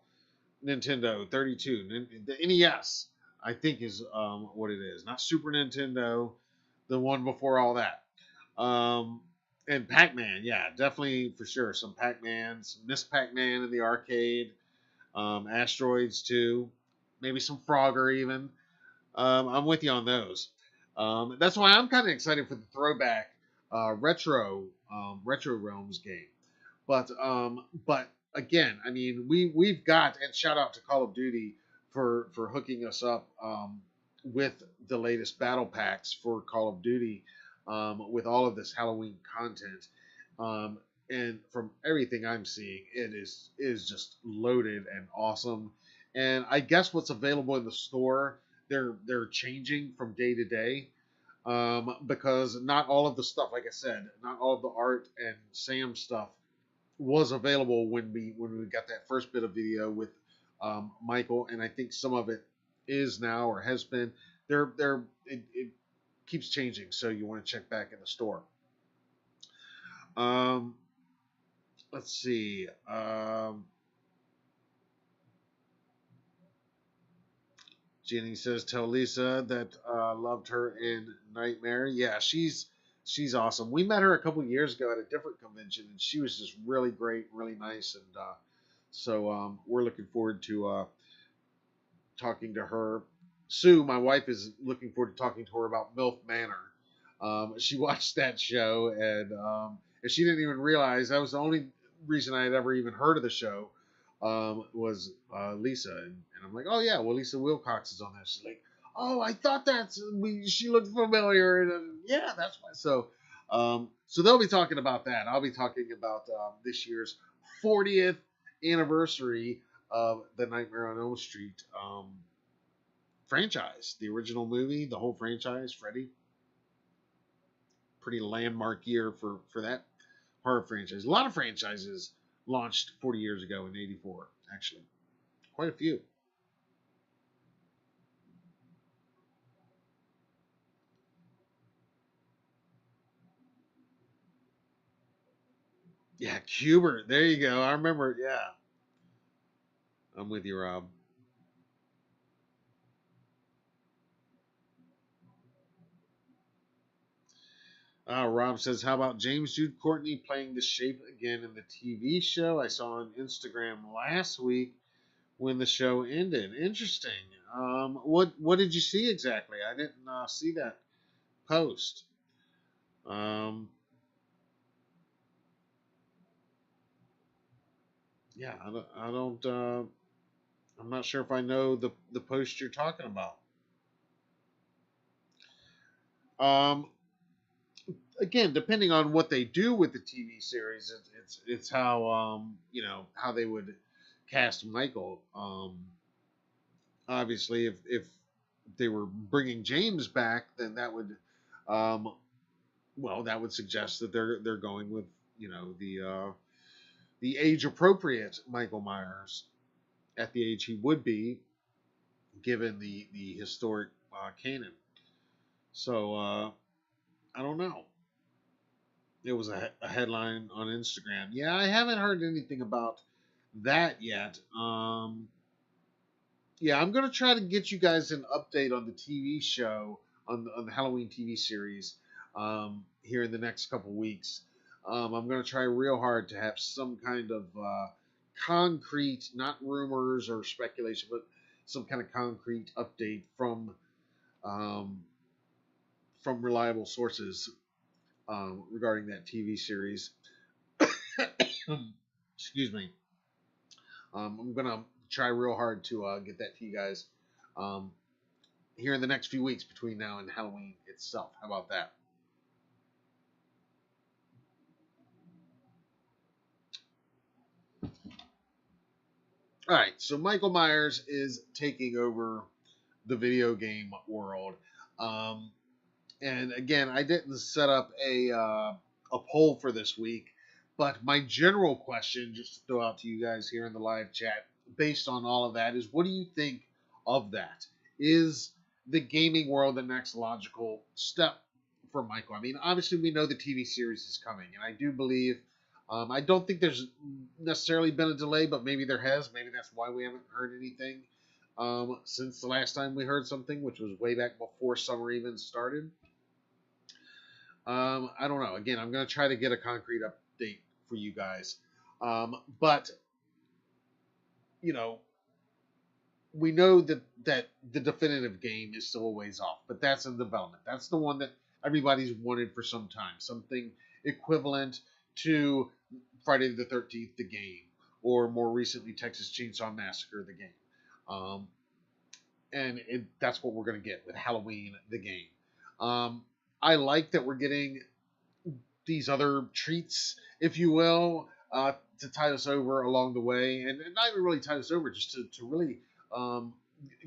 Speaker 1: Nintendo 32. The NES, I think, is what it is. Not Super Nintendo, the one before all that. Um, and Pac-Man, yeah, definitely for sure. Some Pac-Man, some Miss Pac-Man in the arcade, Asteroids too, maybe some Frogger even. I'm with you on those. That's why I'm kind of excited for the throwback retro realms game. But again, I mean, we've got, and shout out to Call of Duty for hooking us up with the latest battle packs for Call of Duty with all of this Halloween content. Um, and from everything I'm seeing, it is just loaded and awesome. And I guess what's available in the store, they're changing from day to day because not all of the stuff, like I said, not all of the art and Sam stuff was available when we got that first bit of video with Michael, and I think some of it is now or has been. It keeps changing, so you want to check back in the store. Um, let's see. Jenny says, "Tell Lisa that loved her in Nightmare." Yeah, she's awesome. We met her a couple years ago at a different convention, and she was just really great, really nice, and so we're looking forward to talking to her. Sue, my wife, is looking forward to talking to her about MILF Manor. She watched that show, and she didn't even realize that was the only reason I had ever even heard of the show was Lisa, and I'm like, oh yeah, well Lisa Wilcox is on there. She's like, oh, I thought she looked familiar, and yeah, that's why. So they'll be talking about that. I'll be talking about this year's 40th anniversary of the Nightmare on Elm Street franchise, the original movie, the whole franchise, Freddy. Pretty landmark year for that horror franchise. A lot of franchises launched 40 years ago in '84, actually, quite a few. Yeah, Cubert. There you go. I remember. Yeah, I'm with you, Rob. Rob says, "How about James Jude Courtney playing the Shape again in the TV show? I saw on Instagram last week when the show ended. Interesting. What did you see exactly? I didn't see that post. Um, yeah, I'm not sure if I know the post you're talking about. Um, Again, depending on what they do with the TV series, it's how how they would cast Michael. Obviously, if they were bringing James back, then that would um, that would suggest that they're going with the age appropriate Michael Myers at the age he would be given the historic canon. So I don't know. It was a headline on Instagram. Yeah, I haven't heard anything about that yet. Yeah, I'm gonna try to get you guys an update on the TV show on the Halloween TV series here in the next couple weeks. I'm gonna try real hard to have some kind of concrete, not rumors or speculation, but some kind of concrete update um, from reliable sources regarding that TV series. Excuse me. I'm gonna try real hard to get that to you guys um, here in the next few weeks between now and Halloween itself. How about that? All right. So Michael Myers is taking over the video game world. Um, and again, I didn't set up a poll for this week, but my general question, just to throw out to you guys here in the live chat, based on all of that, is what do you think of that? Is the gaming world the next logical step for Michael? I mean, obviously we know the TV series is coming, and I do believe I don't think there's necessarily been a delay, but maybe there has. Maybe that's why we haven't heard anything since the last time we heard something, which was way back before summer even started. I don't know. Again, I'm going to try to get a concrete update for you guys. But, you know, we know that the definitive game is still a ways off, but that's in development. That's the one that everybody's wanted for some time. something equivalent to Friday the 13th, the game, or more recently Texas Chainsaw Massacre, the game. Um, and that's what we're going to get with Halloween, the game. Um, I like that we're getting these other treats, if you will, to tide us over along the way, and not even really tide us over, just to really um,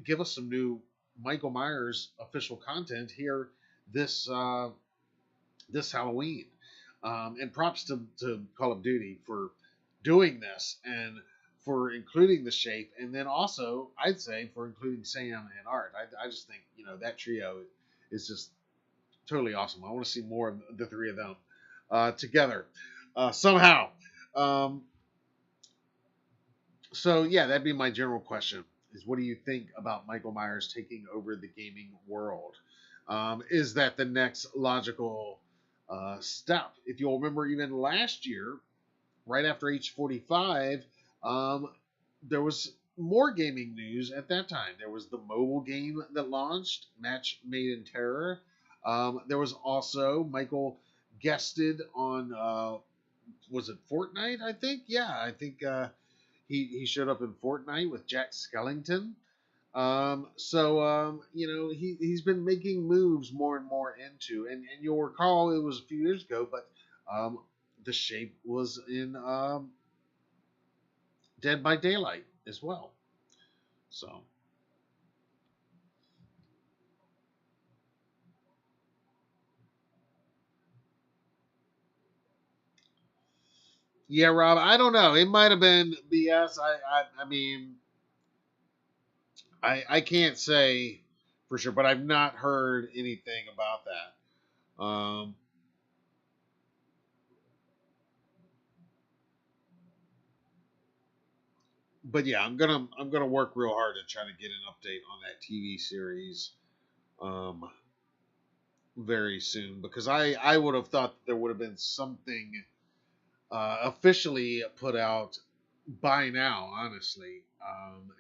Speaker 1: give us some new Michael Myers official content here this this Halloween. And props to Call of Duty for doing this and for including the shape, and then also I'd say for including Sam and Art. I just think that trio is just totally awesome. I want to see more of the three of them together somehow. Um, so yeah, that'd be my general question: is what do you think about Michael Myers taking over the gaming world? Is that the next logical step? If you'll remember, even last year, right after H45, there was more gaming news at that time. There was the mobile game that launched, Match Made in Terror. There was also Michael guested on was it Fortnite? I think I think he showed up in Fortnite with Jack Skellington. He's been making moves more and more into, and you'll recall it was a few years ago, but the shape was in Dead by Daylight as well. So yeah, Rob, I don't know. It might have been BS. I mean, I can't say for sure, but I've not heard anything about that. But yeah, I'm gonna work real hard to try to get an update on that TV series um, very soon because I would have thought that there would have been something officially put out by now, honestly.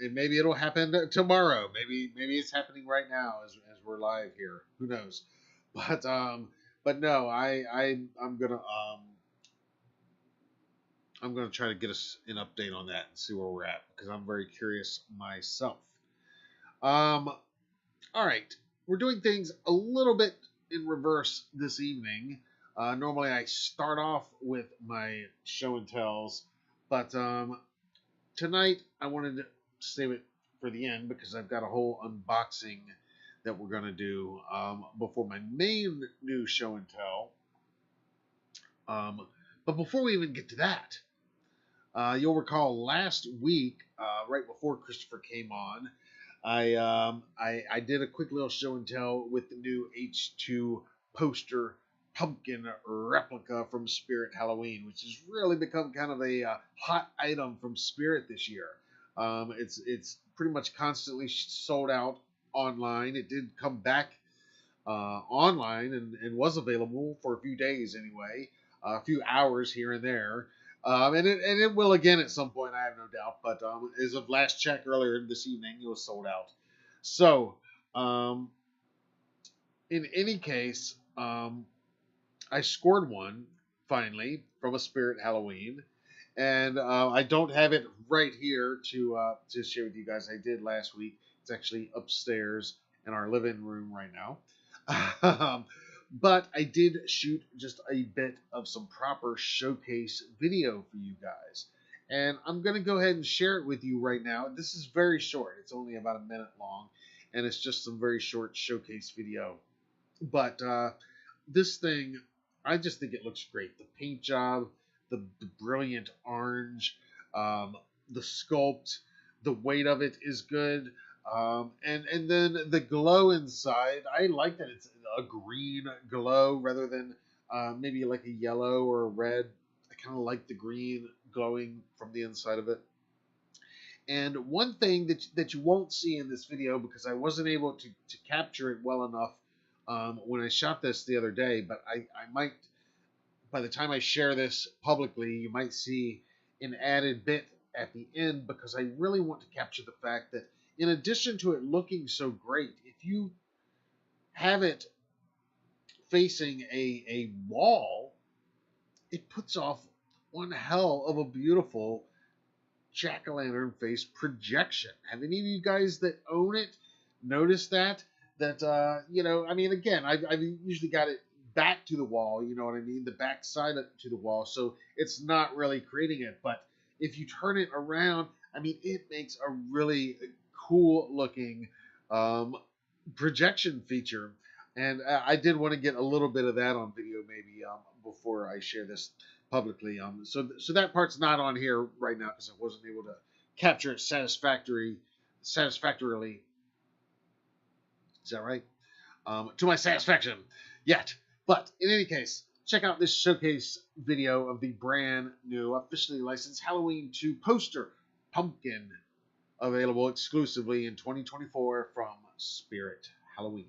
Speaker 1: And maybe it'll happen tomorrow. Maybe it's happening right now as we're live here. Who knows? But but no, I'm gonna try to get us an update on that and see where we're at because I'm very curious myself. Um, all right, we're doing things a little bit in reverse this evening. Normally, I start off with my show and tells, but tonight I wanted to save it for the end because I've got a whole unboxing that we're going to do before my main new show and tell. But before we even get to that, you'll recall last week, right before Christopher came on, I did a quick little show and tell with the new H2 poster pumpkin replica from Spirit Halloween, which has really become kind of a hot item from Spirit this year. It's pretty much constantly sold out online. It did come back online and was available for a few days anyway, a few hours here and there. And it will again at some point, I have no doubt. But as of last check earlier this evening, it was sold out. So, um, in any case, I scored one finally from a Spirit Halloween, and I don't have it right here to share with you guys. I did last week. It's actually upstairs in our living room right now. But I did shoot just a bit of some proper showcase video for you guys. And I'm going to go ahead and share it with you right now. This is very short. It's only about a minute long. And it's just some very short showcase video. But this thing, I just think it looks great. The paint job, the brilliant orange, the sculpt, the weight of it is good. And then the glow inside, I like that it's a green glow rather than maybe like a yellow or a red. I kind of like the green glowing from the inside of it. And one thing that you won't see in this video, because I wasn't able to capture it well enough when I shot this the other day, but I might, by the time I share this publicly, you might see an added bit at the end, because I really want to capture the fact that in addition to it looking so great, if you have it facing a wall, it puts off one hell of a beautiful jack-o'-lantern face projection. Have any of you guys that own it noticed that? I mean, again, I've usually got it back to the wall, you know what I mean? The back side to the wall, so it's not really creating it. But if you turn it around, I mean, it makes a really cool looking projection feature. And I did want to get a little bit of that on video maybe before I share this publicly. So that part's not on here right now because I wasn't able to capture it satisfactorily. Is that right? To my satisfaction yet. But in any case, check out this showcase video of the brand new officially licensed Halloween 2 poster pumpkin, available exclusively in 2024 from Spirit Halloween.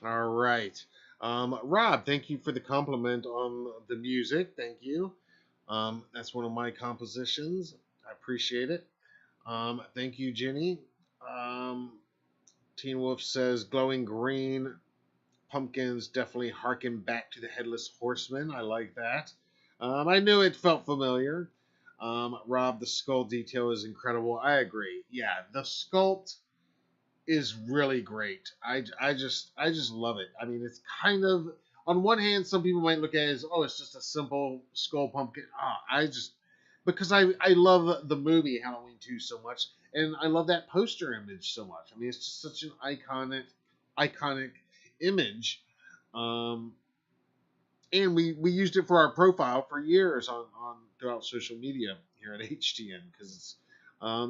Speaker 1: All right. Rob, thank you for the compliment on the music. Thank you. That's one of my compositions. I appreciate it. Thank you, Jenny. Teen Wolf says glowing green pumpkins definitely harken back to the Headless Horseman. I like that. I knew it felt familiar. Rob, the skull detail is incredible. I agree. Yeah, the sculpt is really great. I just love it. I mean, it's kind of, on one hand, some people might look at it as, oh, it's just a simple skull pumpkin. Because I love the movie Halloween 2 so much, and I love that poster image so much. I mean, it's just such an iconic image. And we used it for our profile for years on throughout social media here at HTN, because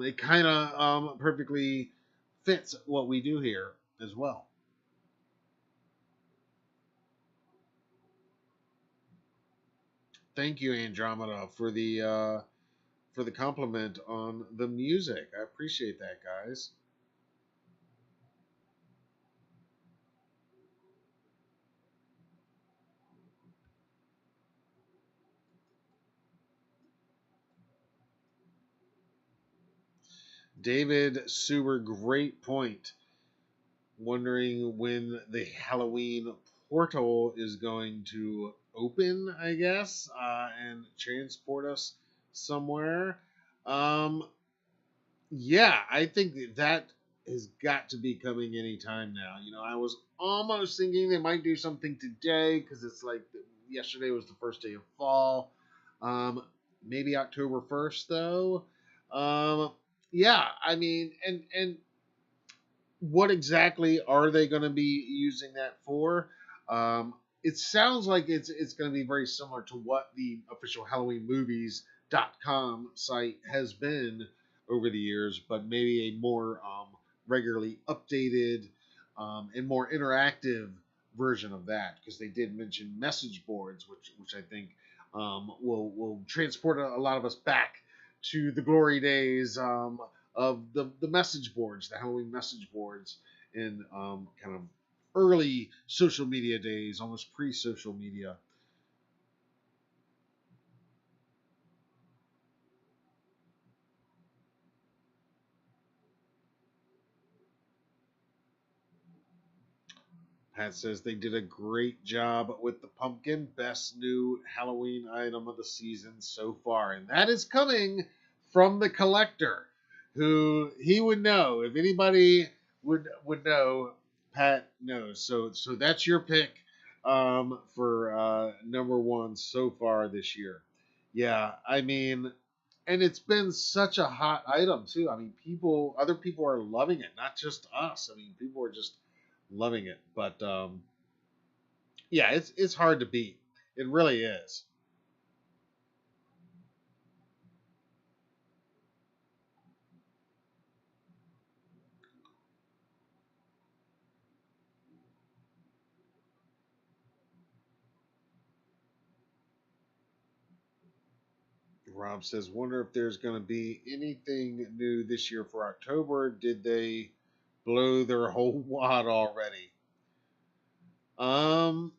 Speaker 1: it kind of perfectly fits what we do here as well. Thank you, Andromeda, for the compliment on the music. I appreciate that, guys. David Sewer, great point. Wondering when the Halloween portal is going to open, I guess, and transport us somewhere. Yeah, I think that has got to be coming anytime now. You know, I was almost thinking they might do something today because it's like yesterday was the first day of fall. Maybe October 1st, though. Yeah, I mean, and what exactly are they going to be using that for? It sounds like it's going to be very similar to what the official HalloweenMovies.com site has been over the years, but maybe a more regularly updated and more interactive version of that, because they did mention message boards, which I think will transport a lot of us back to the glory days of the message boards, the Halloween message boards in kind of early social media days, almost pre-social media. Pat says they did a great job with the pumpkin, best new Halloween item of the season so far, and that is coming from the collector, who he would know if anybody would know. Pat knows, so that's your pick for number one so far this year. Yeah, I mean, and it's been such a hot item too. I mean, other people are loving it, not just us. I mean, people are just loving it. But yeah, it's hard to beat. It really is. Rob says, "Wonder if there's going to be anything new this year for October. Did they blow their whole wad already?" Um,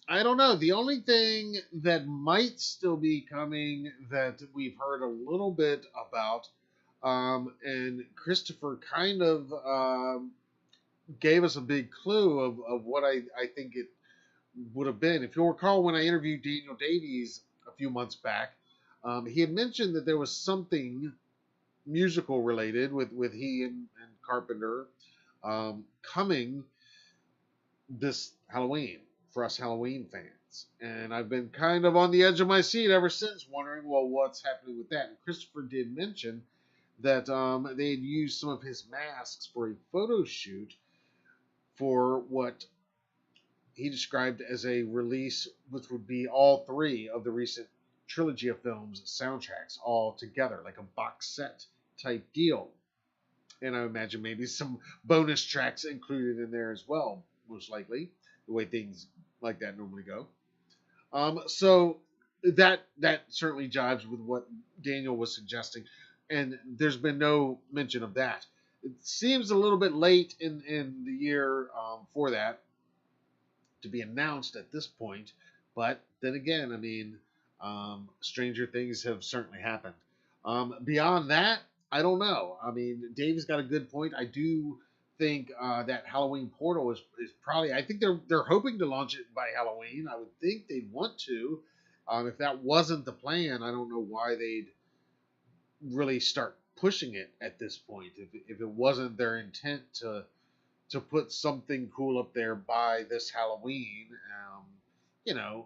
Speaker 1: I don't know. The only thing that might still be coming that we've heard a little bit about, and Christopher kind of gave us a big clue of what I think it would have been. If you'll recall, when I interviewed Daniel Davies a few months back, he had mentioned that there was something musical related with he and Carpenter coming this Halloween for us Halloween fans. And I've been kind of on the edge of my seat ever since, wondering, well, what's happening with that? And Christopher did mention that they had used some of his masks for a photo shoot for what he described as a release, which would be all three of the recent trilogy of films soundtracks all together, like a box set type deal. And I imagine maybe some bonus tracks included in there as well, most likely, the way things like that normally go. So that certainly jives with what Daniel was suggesting, and there's been no mention of that. It seems a little bit late in the year for that to be announced at this point, but then again, I mean, stranger things have certainly happened. Beyond that, I don't know. I mean, Dave's got a good point. I do think that Halloween Portal is probably. I think they're hoping to launch it by Halloween. I would think they'd want to. If that wasn't the plan, I don't know why they'd really start pushing it at this point. If it wasn't their intent to put something cool up there by this Halloween, you know.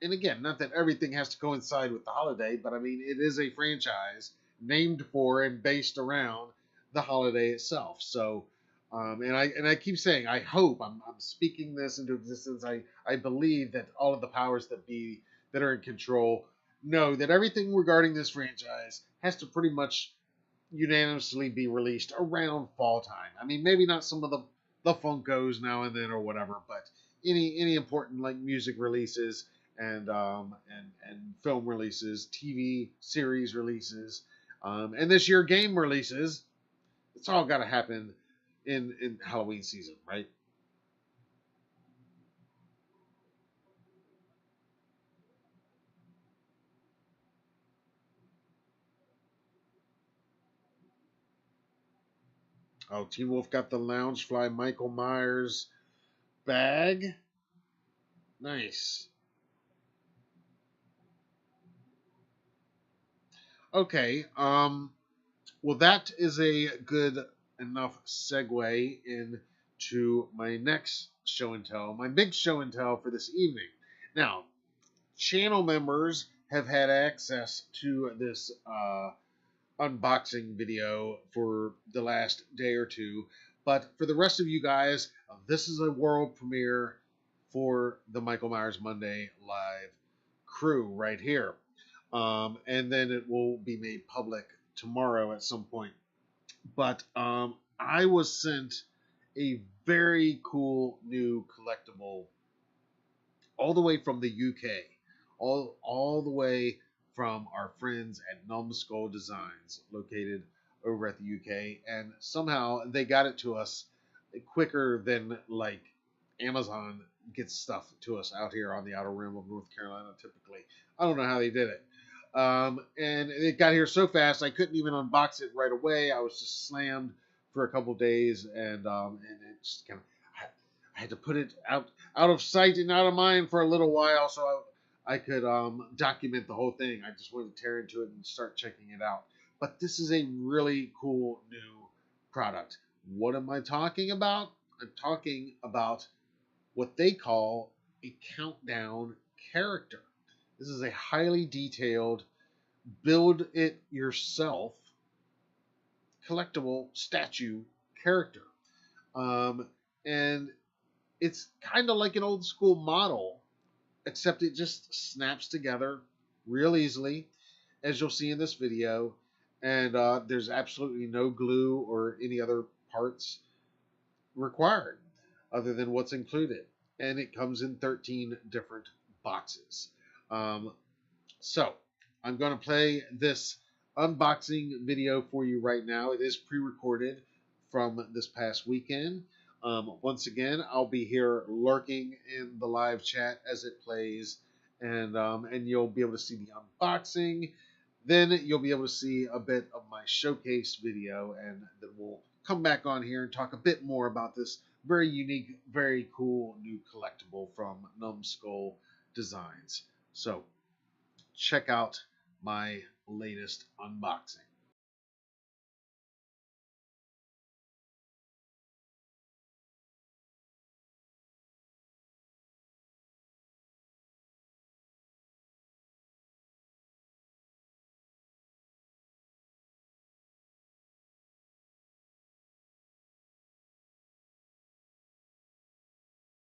Speaker 1: And again, not that everything has to coincide with the holiday, but I mean, it is a franchise named for and based around the holiday itself. So, and I keep saying, I hope I'm speaking this into existence. I believe that all of the powers that be that are in control know that everything regarding this franchise has to pretty much unanimously be released around fall time. I mean, maybe not some of the Funkos now and then or whatever, but any important like music releases and film releases, TV series releases, and this year game releases. It's all got to happen in Halloween season, right? Oh, Teen Wolf got the Loungefly Michael Myers bag. Nice. Okay. Well, that is a good enough segue into my next show and tell, my big show and tell for this evening. Now, channel members have had access to this unboxing video for the last day or two, but for the rest of you guys, this is a world premiere for the Michael Myers Monday live crew right here. And then it will be made public tomorrow at some point. But I was sent a very cool new collectible all the way from the UK, all the way from our friends at Numbskull Designs, located over at the UK, and somehow they got it to us quicker than like Amazon gets stuff to us out here on the outer rim of North Carolina typically. I don't know how they did it. And it got here so fast I couldn't even unbox it right away. I was just slammed for a couple days, and it just kind of I had to put it out of sight and out of mind for a little while so I could document the whole thing. I just wanted to tear into it and start checking it out. But this is a really cool new product. What am I talking about? I'm talking about what they call a countdown character. This is a highly detailed, build it yourself collectible statue character. And it's kind of like an old school model, except it just snaps together real easily, as you'll see in this video. And there's absolutely no glue or any other parts required other than what's included. And it comes in 13 different boxes. So I'm going to play this unboxing video for you right now. It is pre-recorded from this past weekend. Once again, I'll be here lurking in the live chat as it plays, and you'll be able to see the unboxing. Then you'll be able to see a bit of my showcase video, and then we'll come back on here and talk a bit more about this very unique, very cool new collectible from Numbskull Designs. So check out my latest unboxing.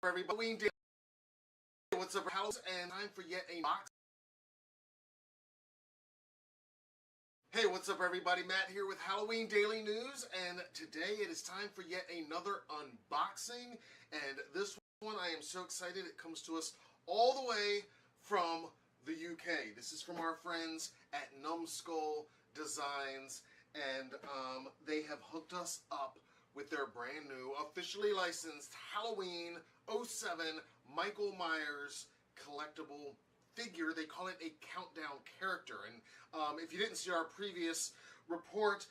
Speaker 1: Everybody, what's up, house? And time for yet a box. Hey, what's up, everybody? Matt here with Halloween Daily News, and today it is time for yet another unboxing. And this one, I am so excited. It comes to us all the way from the UK. This is from our friends at Numbskull Designs, and they have hooked us up with their brand new, officially licensed Halloween 07 Michael Myers collectible figure. They call it a countdown character. And if you didn't see our previous report,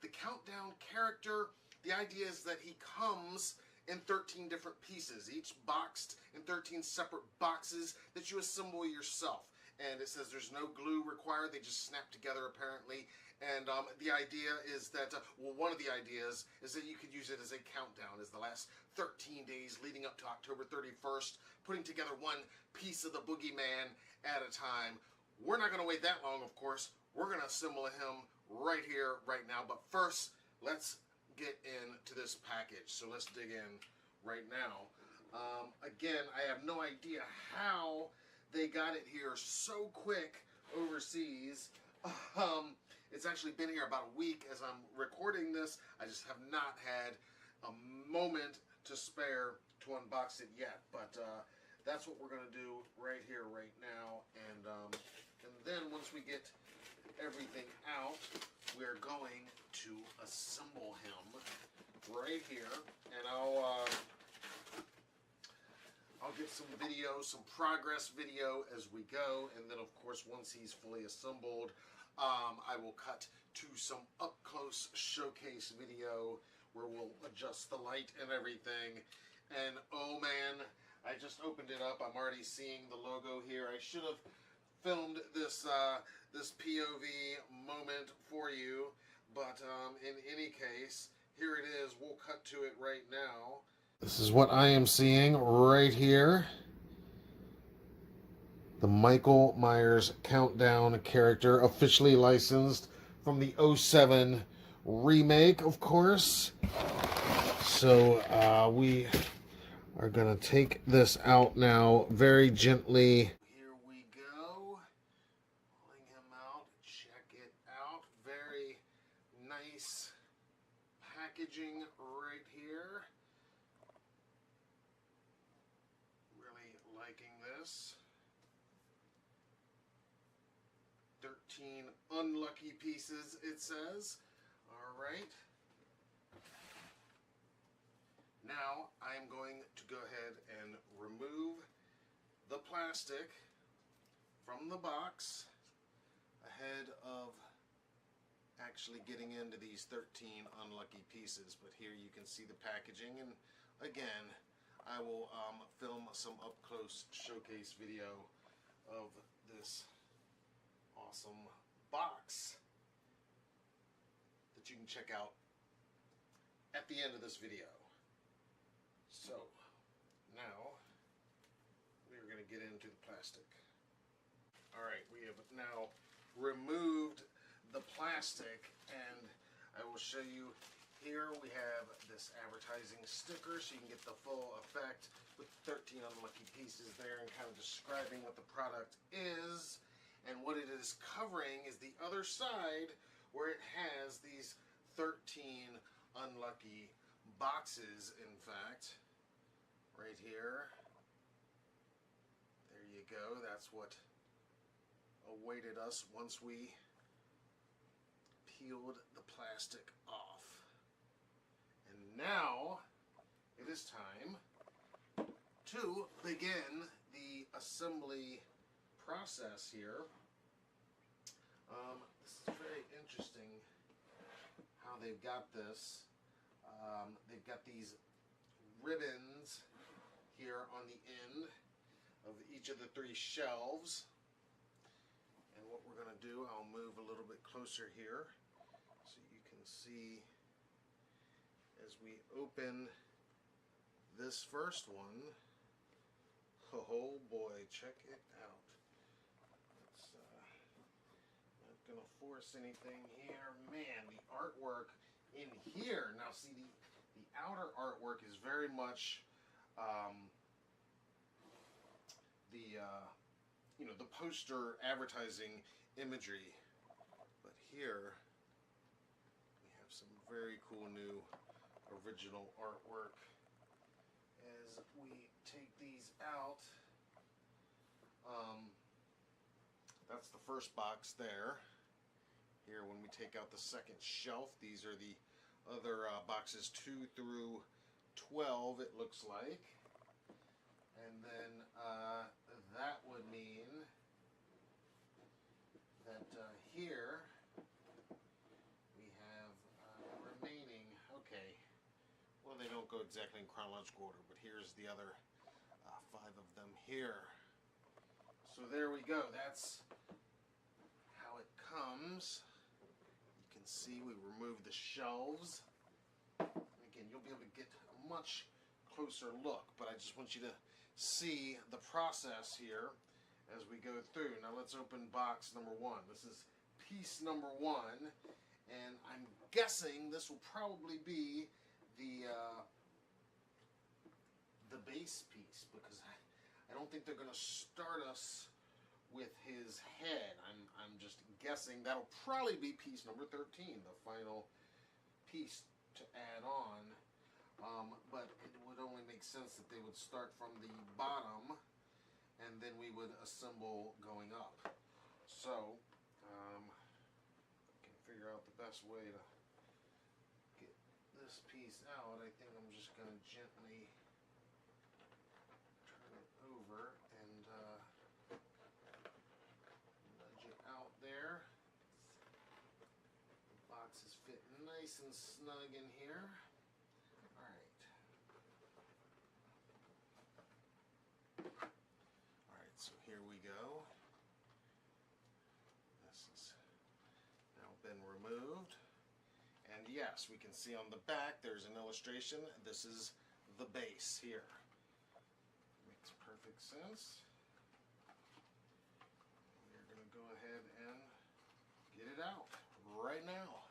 Speaker 1: the countdown character, the idea is that he comes in 13 different pieces, each boxed in 13 separate boxes that you assemble yourself. And it says there's no glue required. They just snap together, apparently. And the idea is that, well, one of the ideas is that you could use it as a countdown, as the last 13 days leading up to October 31st, putting together one piece of the boogeyman at a time. We're not going to wait that long, of course. We're going to assemble him right here, right now. But first, let's get into this package. So let's dig in right now. Again, I have no idea how they got it here so quick overseas. It's actually been here about a week as I'm recording this. I just have not had a moment to spare to unbox it yet. But that's what we're going to do right here, right now. And then once we get everything out, we're going to assemble him right here. And I'll get some video, some progress video as we go. And then, of course, once he's fully assembled, I will cut to some up-close showcase video where we'll adjust the light and everything. And oh man, I just opened it up. I'm already seeing the logo here. I should have filmed this this POV moment for you, but in any case, here it is. We'll cut to it right now. This is what I am seeing right here. The Michael Myers Countdown character, officially licensed from the 07 remake, of course. So we are going to take this out now very gently. Here we go. Pulling him out. Check it out. Very nice packaging right here. Really liking this. 13 unlucky pieces, it says. All right. Now I'm going to go ahead plastic from the box ahead of actually getting into these 13 unlucky pieces. But here you can see the packaging, and again, I will film some up-close showcase video of this awesome box that you can check out at the end of this video. So now we are going to get into the plastic. Alright, we have now removed the plastic, and I will show you. Here we have this advertising sticker so you can get the full effect with 13 unlucky pieces there, and kind of describing what the product is. And what it is covering is the other side, where it has these 13 unlucky boxes, in fact, right here. There you go. That's what awaited us once we peeled the plastic off. And now it is time to begin the assembly process here. This is very interesting how they've got this. They've got these ribbons here on the end of each of the 3 shelves. And what we're going to do, I'll move a little bit closer here so you can see as we open this first one. Oh boy, check it out. It's not going to force anything here. Man, the artwork in here. Now see, the outer artwork is very much the poster advertising imagery. But here we have some very cool new original artwork. As we take these out, that's the first box there. Here, when we take out the second shelf, these are the other boxes 2 through 12, it looks like. And then that would mean that here we have remaining, okay, well, they don't go exactly in chronological order, but here's the other 5 of them here. So there we go. That's how it comes. You can see we removed the shelves. Again, you'll be able to get a much closer look, but I just want you to see the process here as we go through. Now let's open box number 1. This is piece number 1, and I'm guessing this will probably be the base piece, because I don't think they're going to start us with his head. I'm just guessing that'll probably be piece number 13, the final piece to add on. But it would only make sense that they would start from the bottom and then we would assemble going up. So, I can figure out the best way to get this piece out. I think I'm just going to gently turn it over and nudge it out there. The box is fitting nice and snug in here. Alright, so here we go. This has now been removed. And yes, we can see on the back there's an illustration. This is the base here. Makes perfect sense. We're going to go ahead and get it out right now.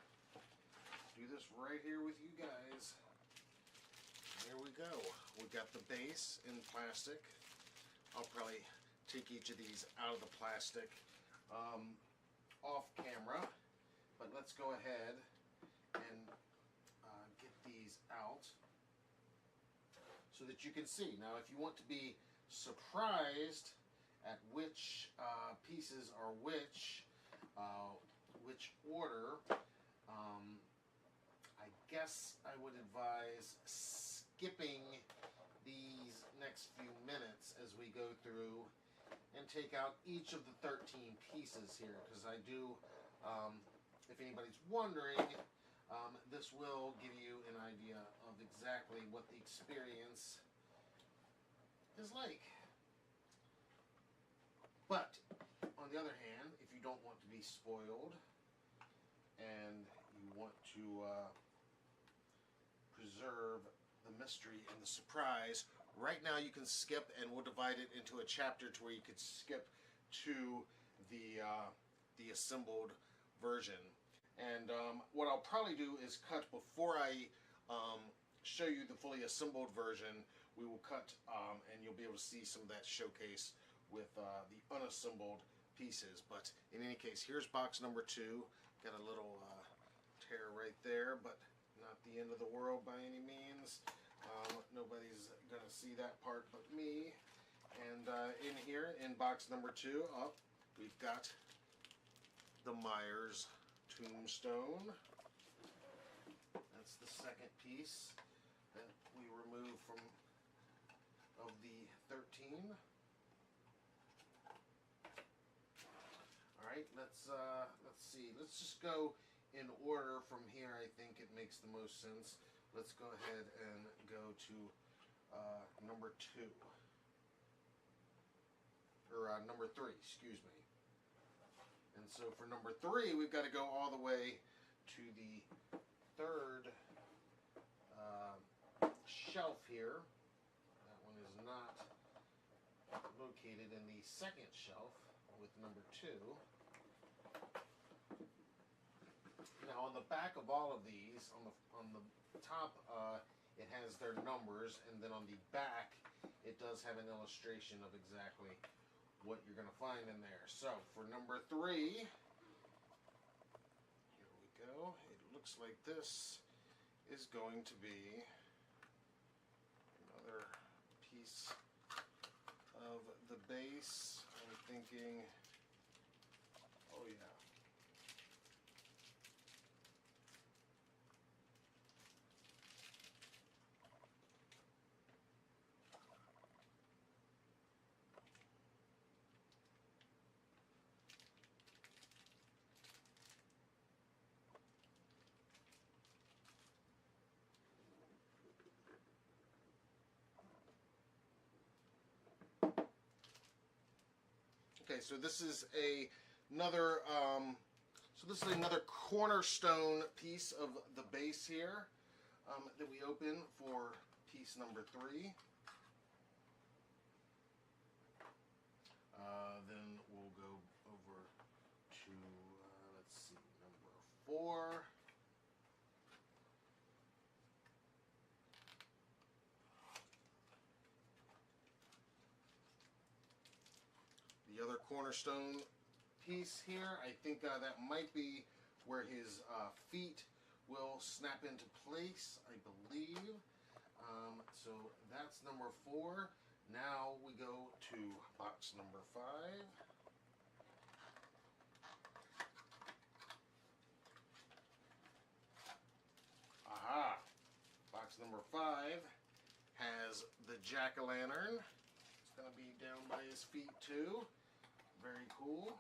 Speaker 1: Do this right here with you guys. Here we go. We got the base in plastic. I'll probably take each of these out of the plastic off camera, but let's go ahead and get these out so that you can see. Now, if you want to be surprised at which pieces are which order, I guess I would advise skipping these next few minutes as we go through and take out each of the 13 pieces here, because I do, if anybody's wondering, this will give you an idea of exactly what the experience is like. But, on the other hand, if you don't want to be spoiled, and you want to preserve the mystery and the surprise, right now you can skip, and we'll divide it into a chapter to where you could skip to the assembled version. And what I'll probably do is cut before I show you the fully assembled version. We will cut, and you'll be able to see some of that showcase with the unassembled pieces. But in any case, here's box number 2. Got a little tear right there, but not the end of the world by any means. Nobody's gonna see that part but me. And in here, in box number 2, we've got the Myers Tombstone. That's the second piece that we removed from of the 13. All right, let's see. Let's just go in order from here. I think it makes the most sense. Let's go ahead and go to number 2, or number 3, excuse me. And so for number 3, we've got to go all the way to the 3rd shelf here. That one is not located in the 2nd shelf with number 2. Now on the back of all of these, on the top, it has their numbers, and then on the back, it does have an illustration of exactly what you're going to find in there. So for number 3, here we go. It looks like this is going to be another piece of the base. I'm thinking, oh yeah. Okay, so this is another cornerstone piece of the base here that we open for piece number 3. Then we'll go over to let's see, number 4. The other cornerstone piece here, I think that might be where his feet will snap into place, I believe. So that's number 4. Now we go to box number 5. Aha! Box number 5 has the jack-o'-lantern. It's going to be down by his feet too. Very cool.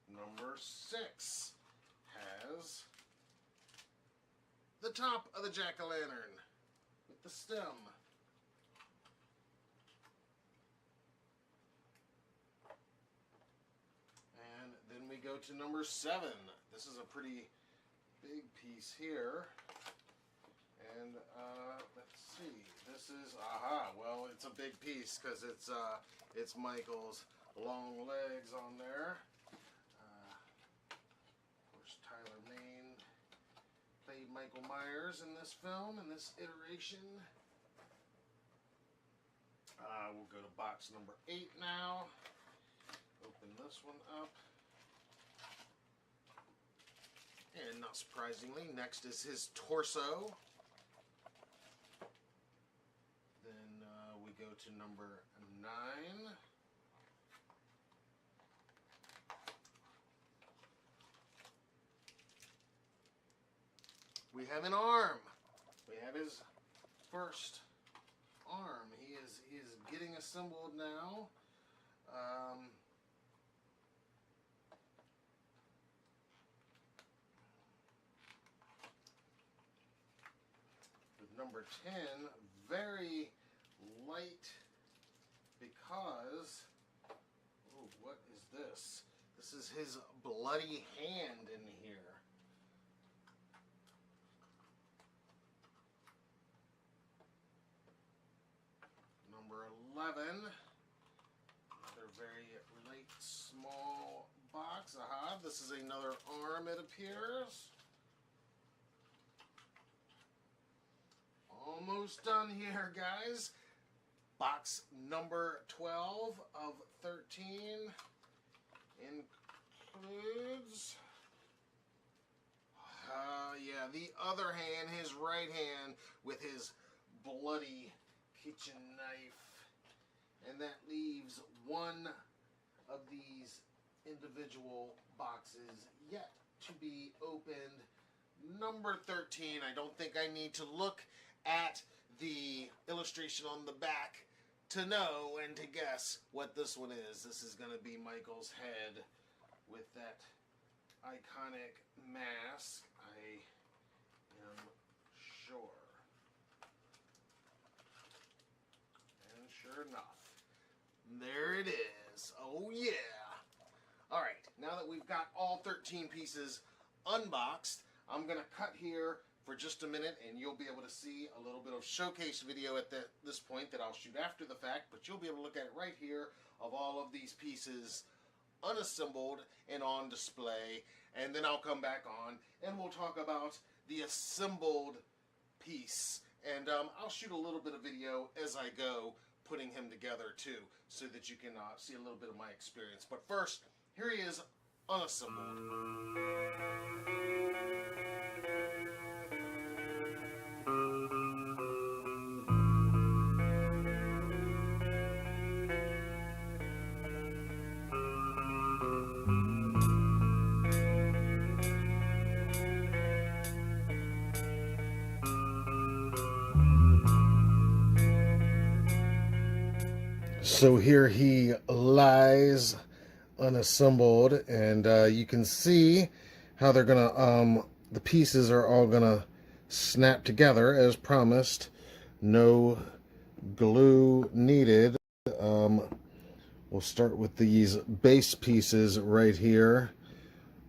Speaker 1: Number 6 has the top of the jack-o'-lantern with the stem. And then we go to number 7. This is a pretty big piece here. And let's see, this is, well, it's a big piece because it's Michael's long legs on there. Of course, Tyler Mane played Michael Myers in this film, in this iteration. We'll go to box number 8 now. Open this one up. And not surprisingly, next is his torso. Then we go to number 9. We have an arm. at his first arm. He is getting assembled now. With number 10, very light because, oh, what is this? This is his bloody hand in here. Number 11, another very light, small box. Aha, this is another arm, it appears. Almost done here, guys. Box number 12 of 13 includes, yeah, the other hand, his right hand with his bloody kitchen knife. And that leaves one of these individual boxes yet to be opened. Number 13. I don't think I need to look at the illustration on the back to know and to guess what this one is. This is going to be Michael's head with that iconic mask, I am sure. And sure enough, there it is. Oh yeah. All right, now that we've got all 13 pieces unboxed, I'm going to cut here for just a minute, and you'll be able to see a little bit of showcase video at this point that I'll shoot after the fact, but you'll be able to look at it right here of all of these pieces unassembled and on display, and then I'll come back on and we'll talk about the assembled piece, and I'll shoot a little bit of video as I go putting him together too, so that you can see a little bit of my experience. But first, here he is unassembled. So here he lies unassembled, and you can see how they're gonna the pieces are all gonna snap together as promised. No glue needed. We'll start with these base pieces right here,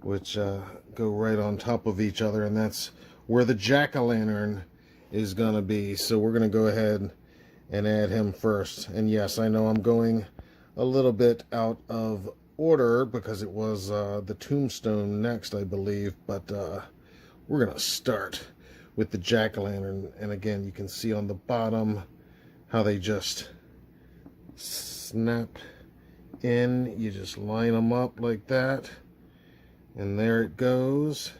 Speaker 1: which go right on top of each other, and that's where the jack-o'-lantern is gonna be. So we're gonna go ahead and add him first. And yes, I know I'm going a little bit out of order because it was the tombstone next, I believe, but we're gonna start with the jack-o'-lantern. And again, you can see on the bottom how they just snap in. You just line them up like that, and there it goes.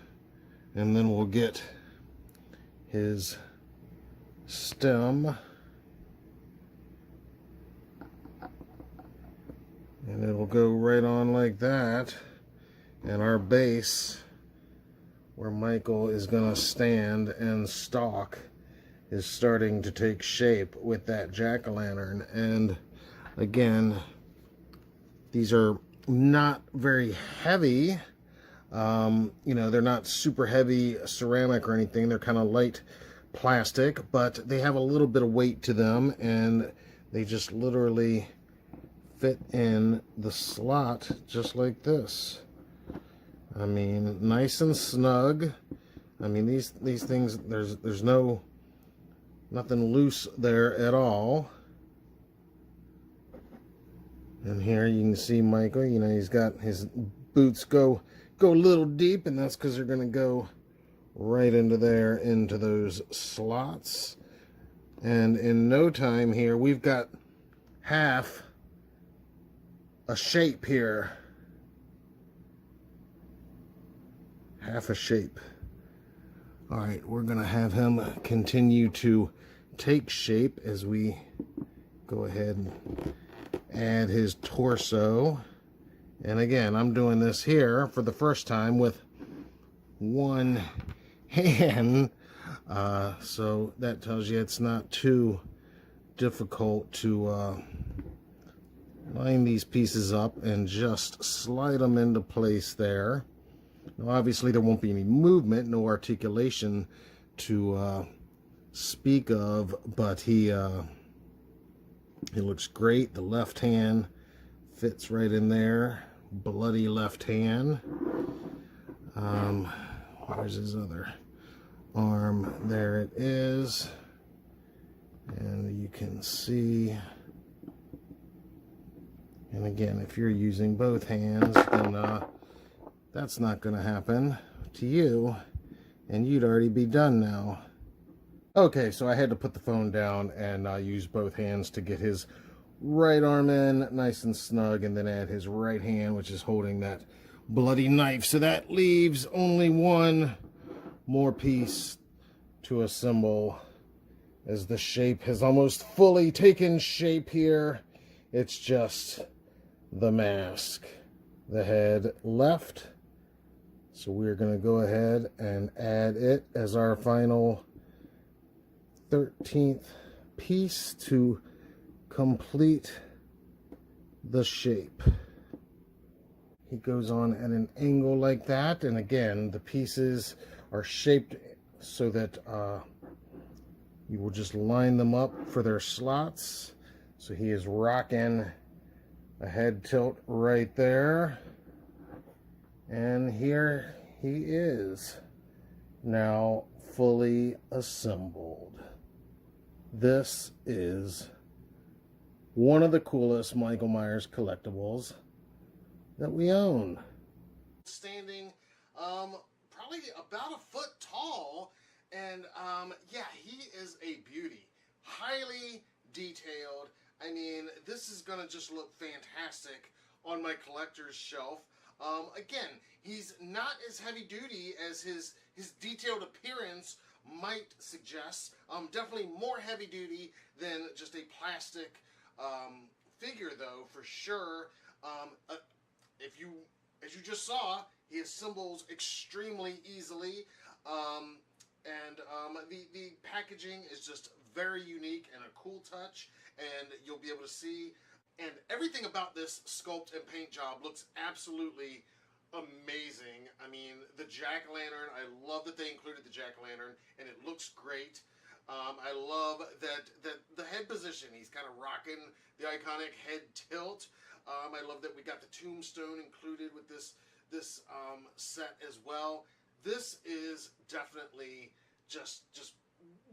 Speaker 1: And then we'll get his stem, and it'll go right on like that. And our base, where Michael is gonna stand and stalk, is starting to take shape with that jack-o'-lantern. And again, these are not very heavy. You know, they're not super heavy ceramic or anything. They're kind of light plastic, but they have a little bit of weight to them, and they just literally fit in the slot just like this. I mean, nice and snug. I mean, these things, there's nothing loose there at all. And here you can see Michael, you know, he's got his boots go a little deep, and that's because they're going to go right into there, into those slots. And in no time here, we've got half a shape here. Half a shape. All right, we're going to have him continue to take shape as we go ahead and add his torso. And again, I'm doing this here for the first time with one hand. So that tells you it's not too difficult to line these pieces up and just slide them into place there. Now obviously there won't be any movement, no articulation to speak of, but he looks great. The left hand fits right in there. Bloody left hand. Where's his other arm? There it is. And you can see, and again, if you're using both hands, then that's not going to happen to you, and you'd already be done now. Okay, so I had to put the phone down and use both hands to get his right arm in nice and snug, and then add his right hand, which is holding that bloody knife. So that leaves only one more piece to assemble, as the shape has almost fully taken shape here. It's just the mask. The head left. So we're going to go ahead and add it as our final 13th piece to complete the shape. He goes on at an angle like that, and again, the pieces are shaped so that you will just line them up for their slots. So he is rocking a head tilt right there. And here he is, now fully assembled. This is one of the coolest Michael Myers collectibles that we own. Standing probably about a foot tall, and yeah, he is a beauty. Highly detailed. I mean, this is gonna just look fantastic on my collector's shelf. Again, he's not as heavy duty as his detailed appearance might suggest. Definitely more heavy duty than just a plastic figure, though, for sure. As you just saw, he assembles extremely easily, and the packaging is just very unique and a cool touch, and you'll be able to see. And everything about this sculpt and paint job looks absolutely amazing. I mean, the jack-o'-lantern, I love that they included the jack-o'-lantern, and it looks great. I love that the head position, he's kind of rocking the iconic head tilt. I love that we got the tombstone included with this set as well. This is definitely just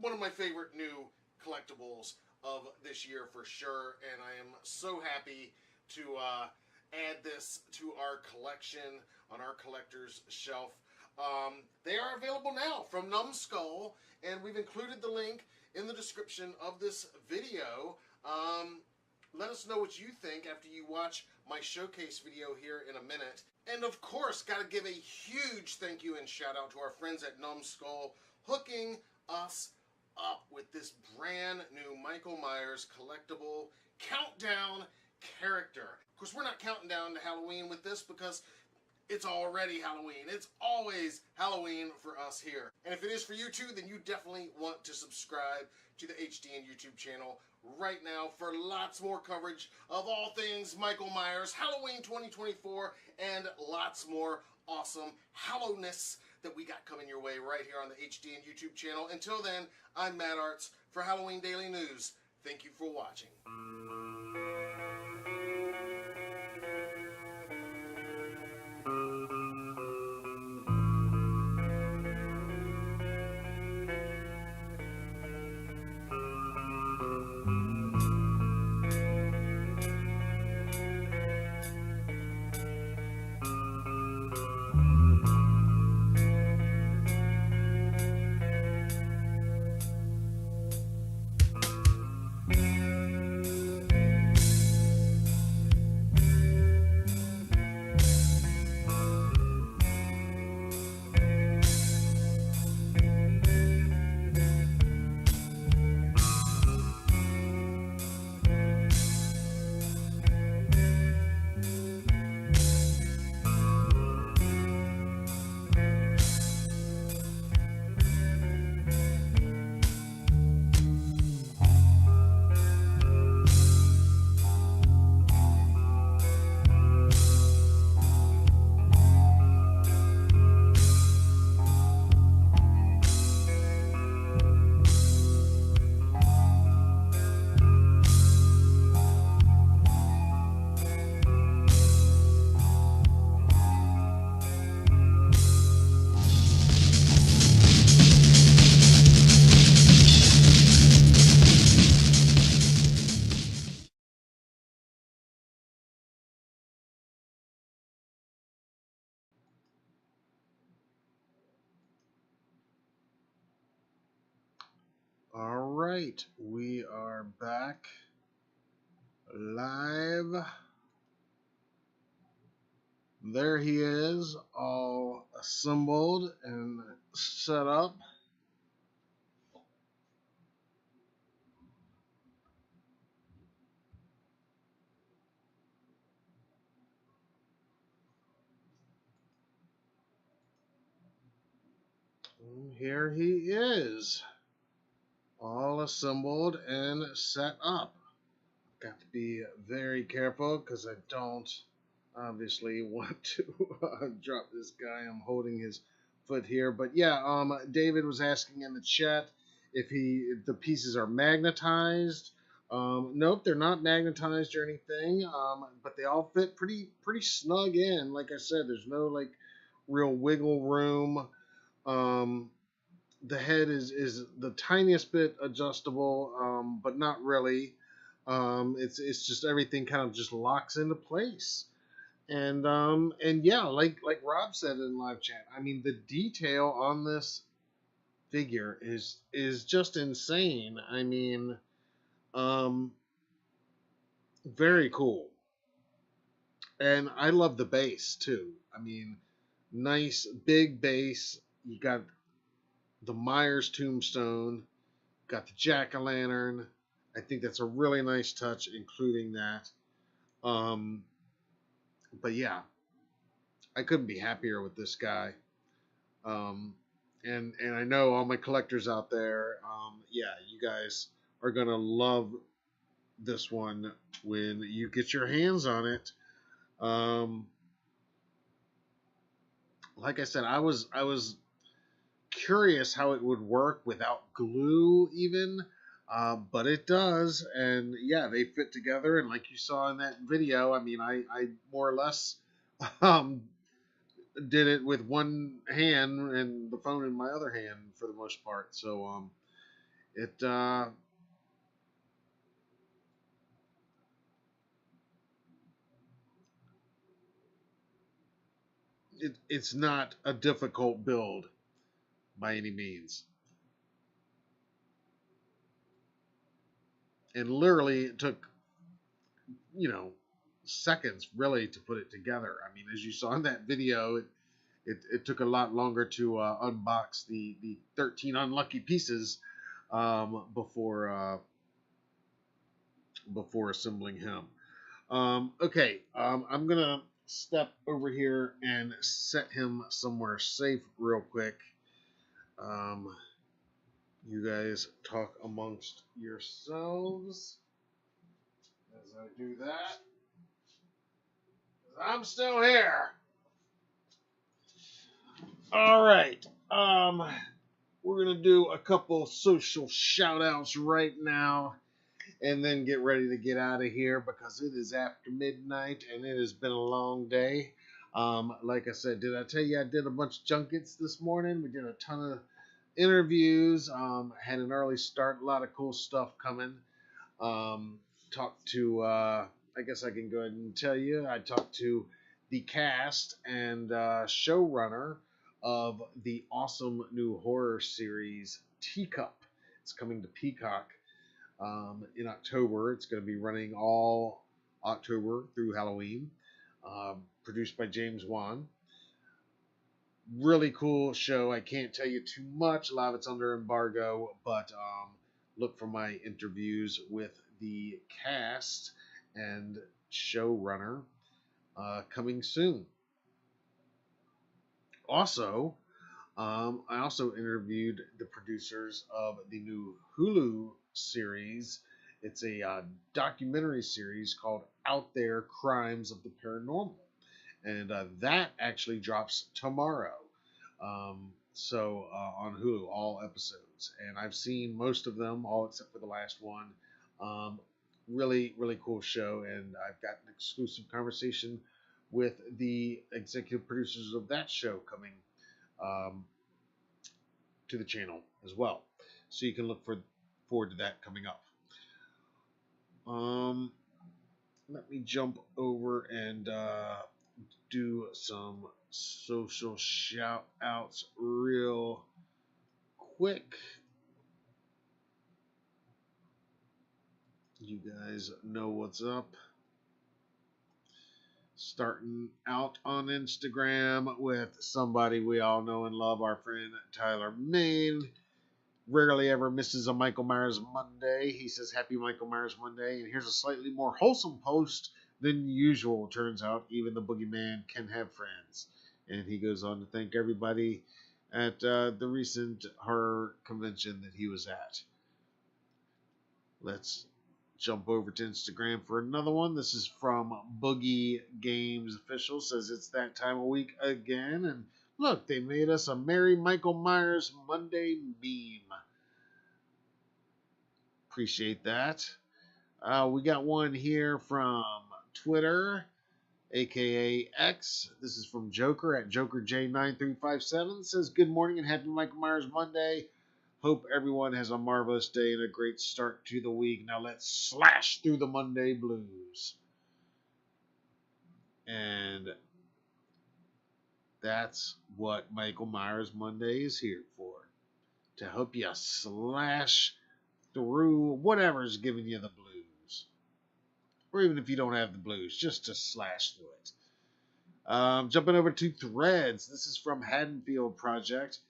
Speaker 1: one of my favorite new collectibles of this year for sure, and I am so happy to add this to our collection on our collector's shelf. They are available now from Numskull, and we've included the link in the description of this video. Let us know what you think after you watch my showcase video here in a minute. And of course, got to give a huge thank you and shout out to our friends at Numskull hooking us up with this brand new Michael Myers collectible countdown character. Of course, we're not counting down to Halloween with this because it's already Halloween. It's always Halloween for us here. And if it is for you too, then you definitely want to subscribe to the HDN YouTube channel right now for lots more coverage of all things Michael Myers, Halloween 2024, and lots more awesome Hallowness that we got coming your way right here on the HDN YouTube channel. Until then, I'm Matt Arts for Halloween Daily News. Thank you for watching. All right, we are back live. There he is, all assembled and set up. Here he is, all assembled and set up. Got to be very careful because I don't obviously want to drop this guy. I'm holding his foot here, but yeah, David was asking in the chat if the pieces are magnetized. Nope, they're not magnetized or anything. But they all fit pretty snug in. Like I said, there's no like real wiggle room. The head is the tiniest bit adjustable, but not really. It's just everything kind of just locks into place. And yeah, like Rob said in live chat, I mean the detail on this figure is just insane. I mean, um, very cool. And I love the base too. I mean, nice big base. You got the Myers tombstone, got the jack-o'-lantern. I think that's a really nice touch, including that. But yeah, I couldn't be happier with this guy. And I know all my collectors out there, yeah, you guys are gonna love this one when you get your hands on it. Um, like I said, I was curious how it would work without glue, even, but it does, and yeah, they fit together. And like you saw in that video, I mean, I more or less um, did it with one hand and the phone in my other hand for the most part. So it it's not a difficult build by any means. And literally it took, seconds really to put it together. I mean, as you saw in that video, it took a lot longer to unbox the 13 unlucky pieces before assembling him. Okay, I'm gonna step over here and set him somewhere safe real quick. You guys talk amongst yourselves as I do that. I'm still here. All right. We're gonna do a couple social shout outs right now and then get ready to get out of here because it is after midnight and it has been a long day. Like I said, did I tell you I did a bunch of junkets this morning? We did a ton of interviews, had an early start, a lot of cool stuff coming. Talked to, I guess I can go ahead and tell you, I talked to the cast and showrunner of the awesome new horror series Teacup. It's coming to Peacock in October. It's going to be running all October through Halloween. Produced by James Wan. Really cool show. I can't tell you too much. A lot of it's under embargo, but look for my interviews with the cast and showrunner coming soon. Also, I also interviewed the producers of the new Hulu series. It's a documentary series called Out There Crimes of the Paranormal. And that actually drops tomorrow. So on Hulu, all episodes. And I've seen most of them, all except for the last one. Really, really cool show. And I've got an exclusive conversation with the executive producers of that show coming to the channel as well. So you can look forward to that coming up. Let me jump over and do some social shout outs real quick. You guys know what's up. Starting out on Instagram with somebody we all know and love, our friend Tyler Main. Rarely ever misses a Michael Myers Monday. He says, Happy Michael Myers Monday. And here's a slightly more wholesome post than usual. Turns out even the boogeyman can have friends. And he goes on to thank everybody at the recent horror convention that he was at. Let's jump over to Instagram for another one. This is from Boogie Games Official. Says it's that time of week again. And look, they made us a Merry Michael Myers Monday meme. Appreciate that. We got one here from Twitter, aka X. This is from Joker at JokerJ9357. Says, Good morning and happy Michael Myers Monday. Hope everyone has a marvelous day and a great start to the week. Now let's slash through the Monday blues. And that's what Michael Myers Monday is here for. To help you slash through whatever's giving you the blues. Or even if you don't have the blues, just to slash through it. Jumping over to Threads. This is from Haddonfield Project.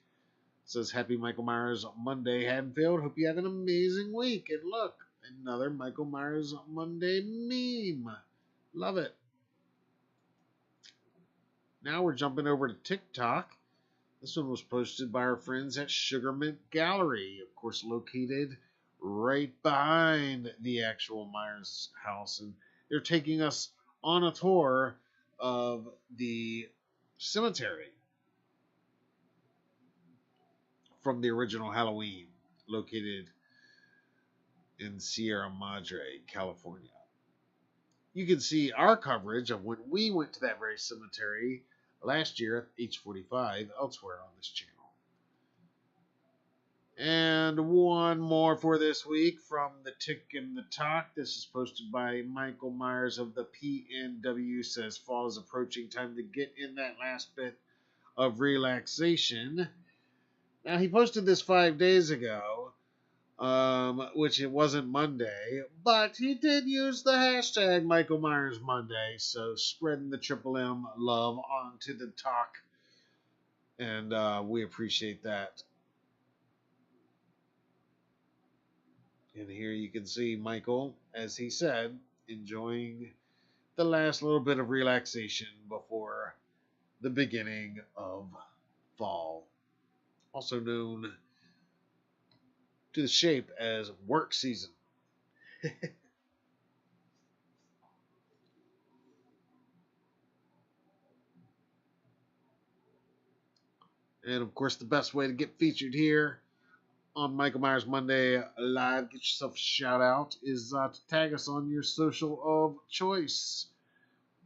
Speaker 1: It says, Happy Michael Myers Monday, Haddonfield. Hope you have an amazing week. And look, another Michael Myers Monday meme. Love it. Now we're jumping over to TikTok. This one was posted by our friends at Sugarmint Gallery, of course, located right behind the actual Myers house. And they're taking us on a tour of the cemetery from the original Halloween, located in Sierra Madre, California. You can see our coverage of when we went to that very cemetery last year at H45 elsewhere on this channel. And one more for this week from the Tick and the Talk. This is posted by Michael Myers of the PNW. Says fall is approaching, time to get in that last bit of relaxation. Now he posted this 5 days ago, which it wasn't Monday, but he did use the hashtag Michael Myers Monday, so spreading the Triple M love onto the talk, and we appreciate that. And here you can see Michael, as he said, enjoying the last little bit of relaxation before the beginning of fall, also known to the shape as work season. And of course, the best way to get featured here on Michael Myers Monday Live, get yourself a shout out, is to tag us on your social of choice.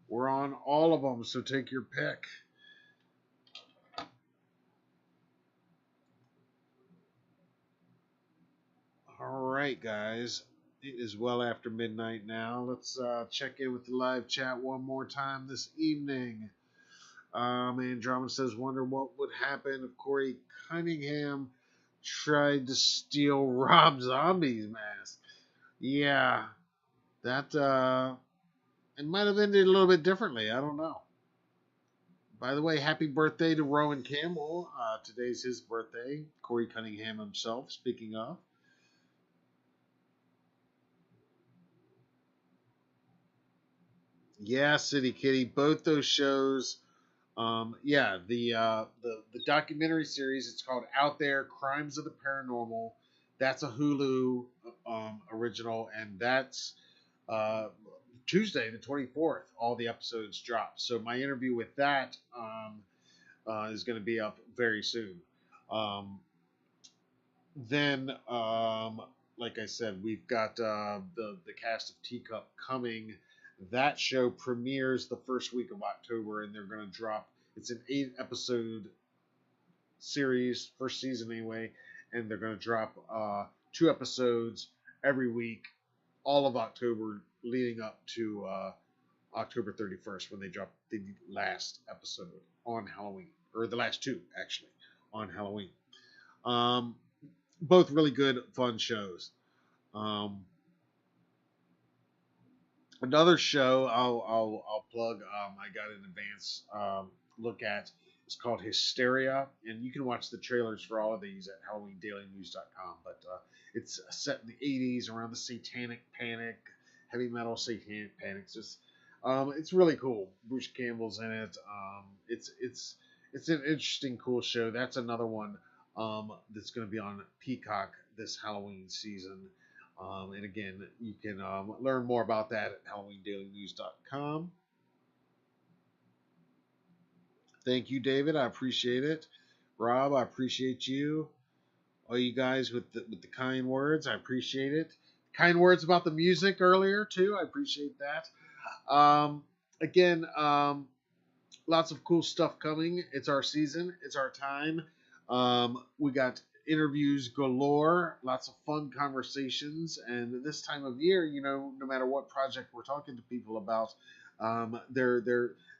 Speaker 1: We're on all of them, so take your pick. All right, guys. It is well after midnight now. Let's check in with the live chat one more time this evening. Andromeda says, wonder what would happen if Corey Cunningham tried to steal Rob Zombie's mask. Yeah, that it might have ended a little bit differently. I don't know. By the way, happy birthday to Rowan Campbell. Today's his birthday. Corey Cunningham himself, speaking of. Yeah, City Kitty. Both those shows. The documentary series. It's called Out There: Crimes of the Paranormal. That's a Hulu original, and that's Tuesday the 24th. All the episodes drop. So my interview with that is going to be up very soon. Then, like I said, we've got the cast of Teacup coming. That show premieres the first week of October, and they're going to drop. It's an 8-episode series, first season anyway, and they're going to drop 2 episodes every week, all of October, leading up to October 31st when they drop the last episode on Halloween, or the last 2 actually on Halloween. Both really good, fun shows. Another show I'll plug. I got an advance look at. It's called Hysteria, and you can watch the trailers for all of these at HalloweenDailyNews.com. But it's set in the '80s around the Satanic Panic, heavy metal Satanic Panic. It's really cool. Bruce Campbell's in it. It's an interesting, cool show. That's another one that's going to be on Peacock this Halloween season. And again, you can learn more about that at HalloweenDailyNews.com. Thank you, David. I appreciate it. Rob, I appreciate you. All you guys with the kind words, I appreciate it. Kind words about the music earlier too, I appreciate that. Again, lots of cool stuff coming. It's our season. It's our time. We got interviews galore, lots of fun conversations, and this time of year, no matter what project we're talking to people about,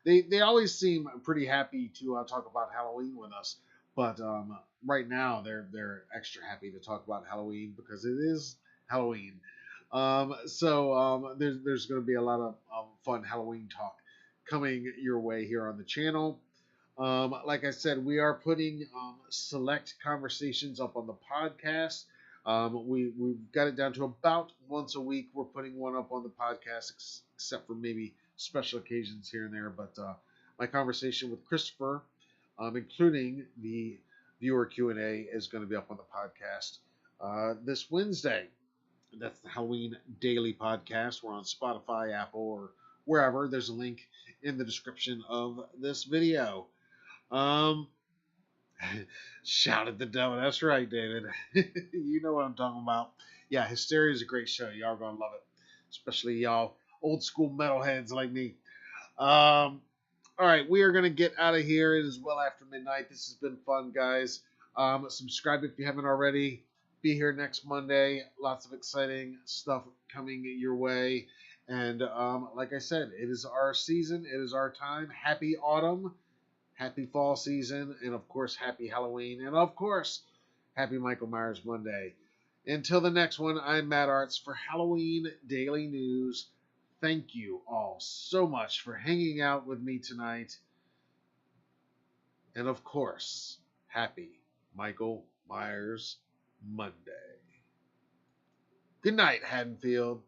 Speaker 1: they always seem pretty happy to talk about Halloween with us. But right now, they're extra happy to talk about Halloween because it is Halloween. There's going to be a lot of fun Halloween talk coming your way here on the channel. Like I said, we are putting select conversations up on the podcast. We've got it down to about once a week. We're putting one up on the podcast, except for maybe special occasions here and there. But my conversation with Christopher, including the viewer Q&A, is going to be up on the podcast this Wednesday. That's the Halloween Daily Podcast. We're on Spotify, Apple, or wherever. There's a link in the description of this video. Shout at the devil. That's right, David. You know what I'm talking about. Yeah, Hysteria is a great show. Y'all are going to love it. Especially y'all old school metalheads like me. All right, we are going to get out of here. It is well after midnight. This has been fun, guys. Subscribe if you haven't already. Be here next Monday. Lots of exciting stuff coming your way. And like I said, it is our season. It is our time. Happy autumn. Happy fall season. And, of course, happy Halloween. And, of course, happy Michael Myers Monday. Until the next one, I'm Matt Arts for Halloween Daily News. Thank you all so much for hanging out with me tonight. And, of course, happy Michael Myers Monday. Good night, Haddonfield.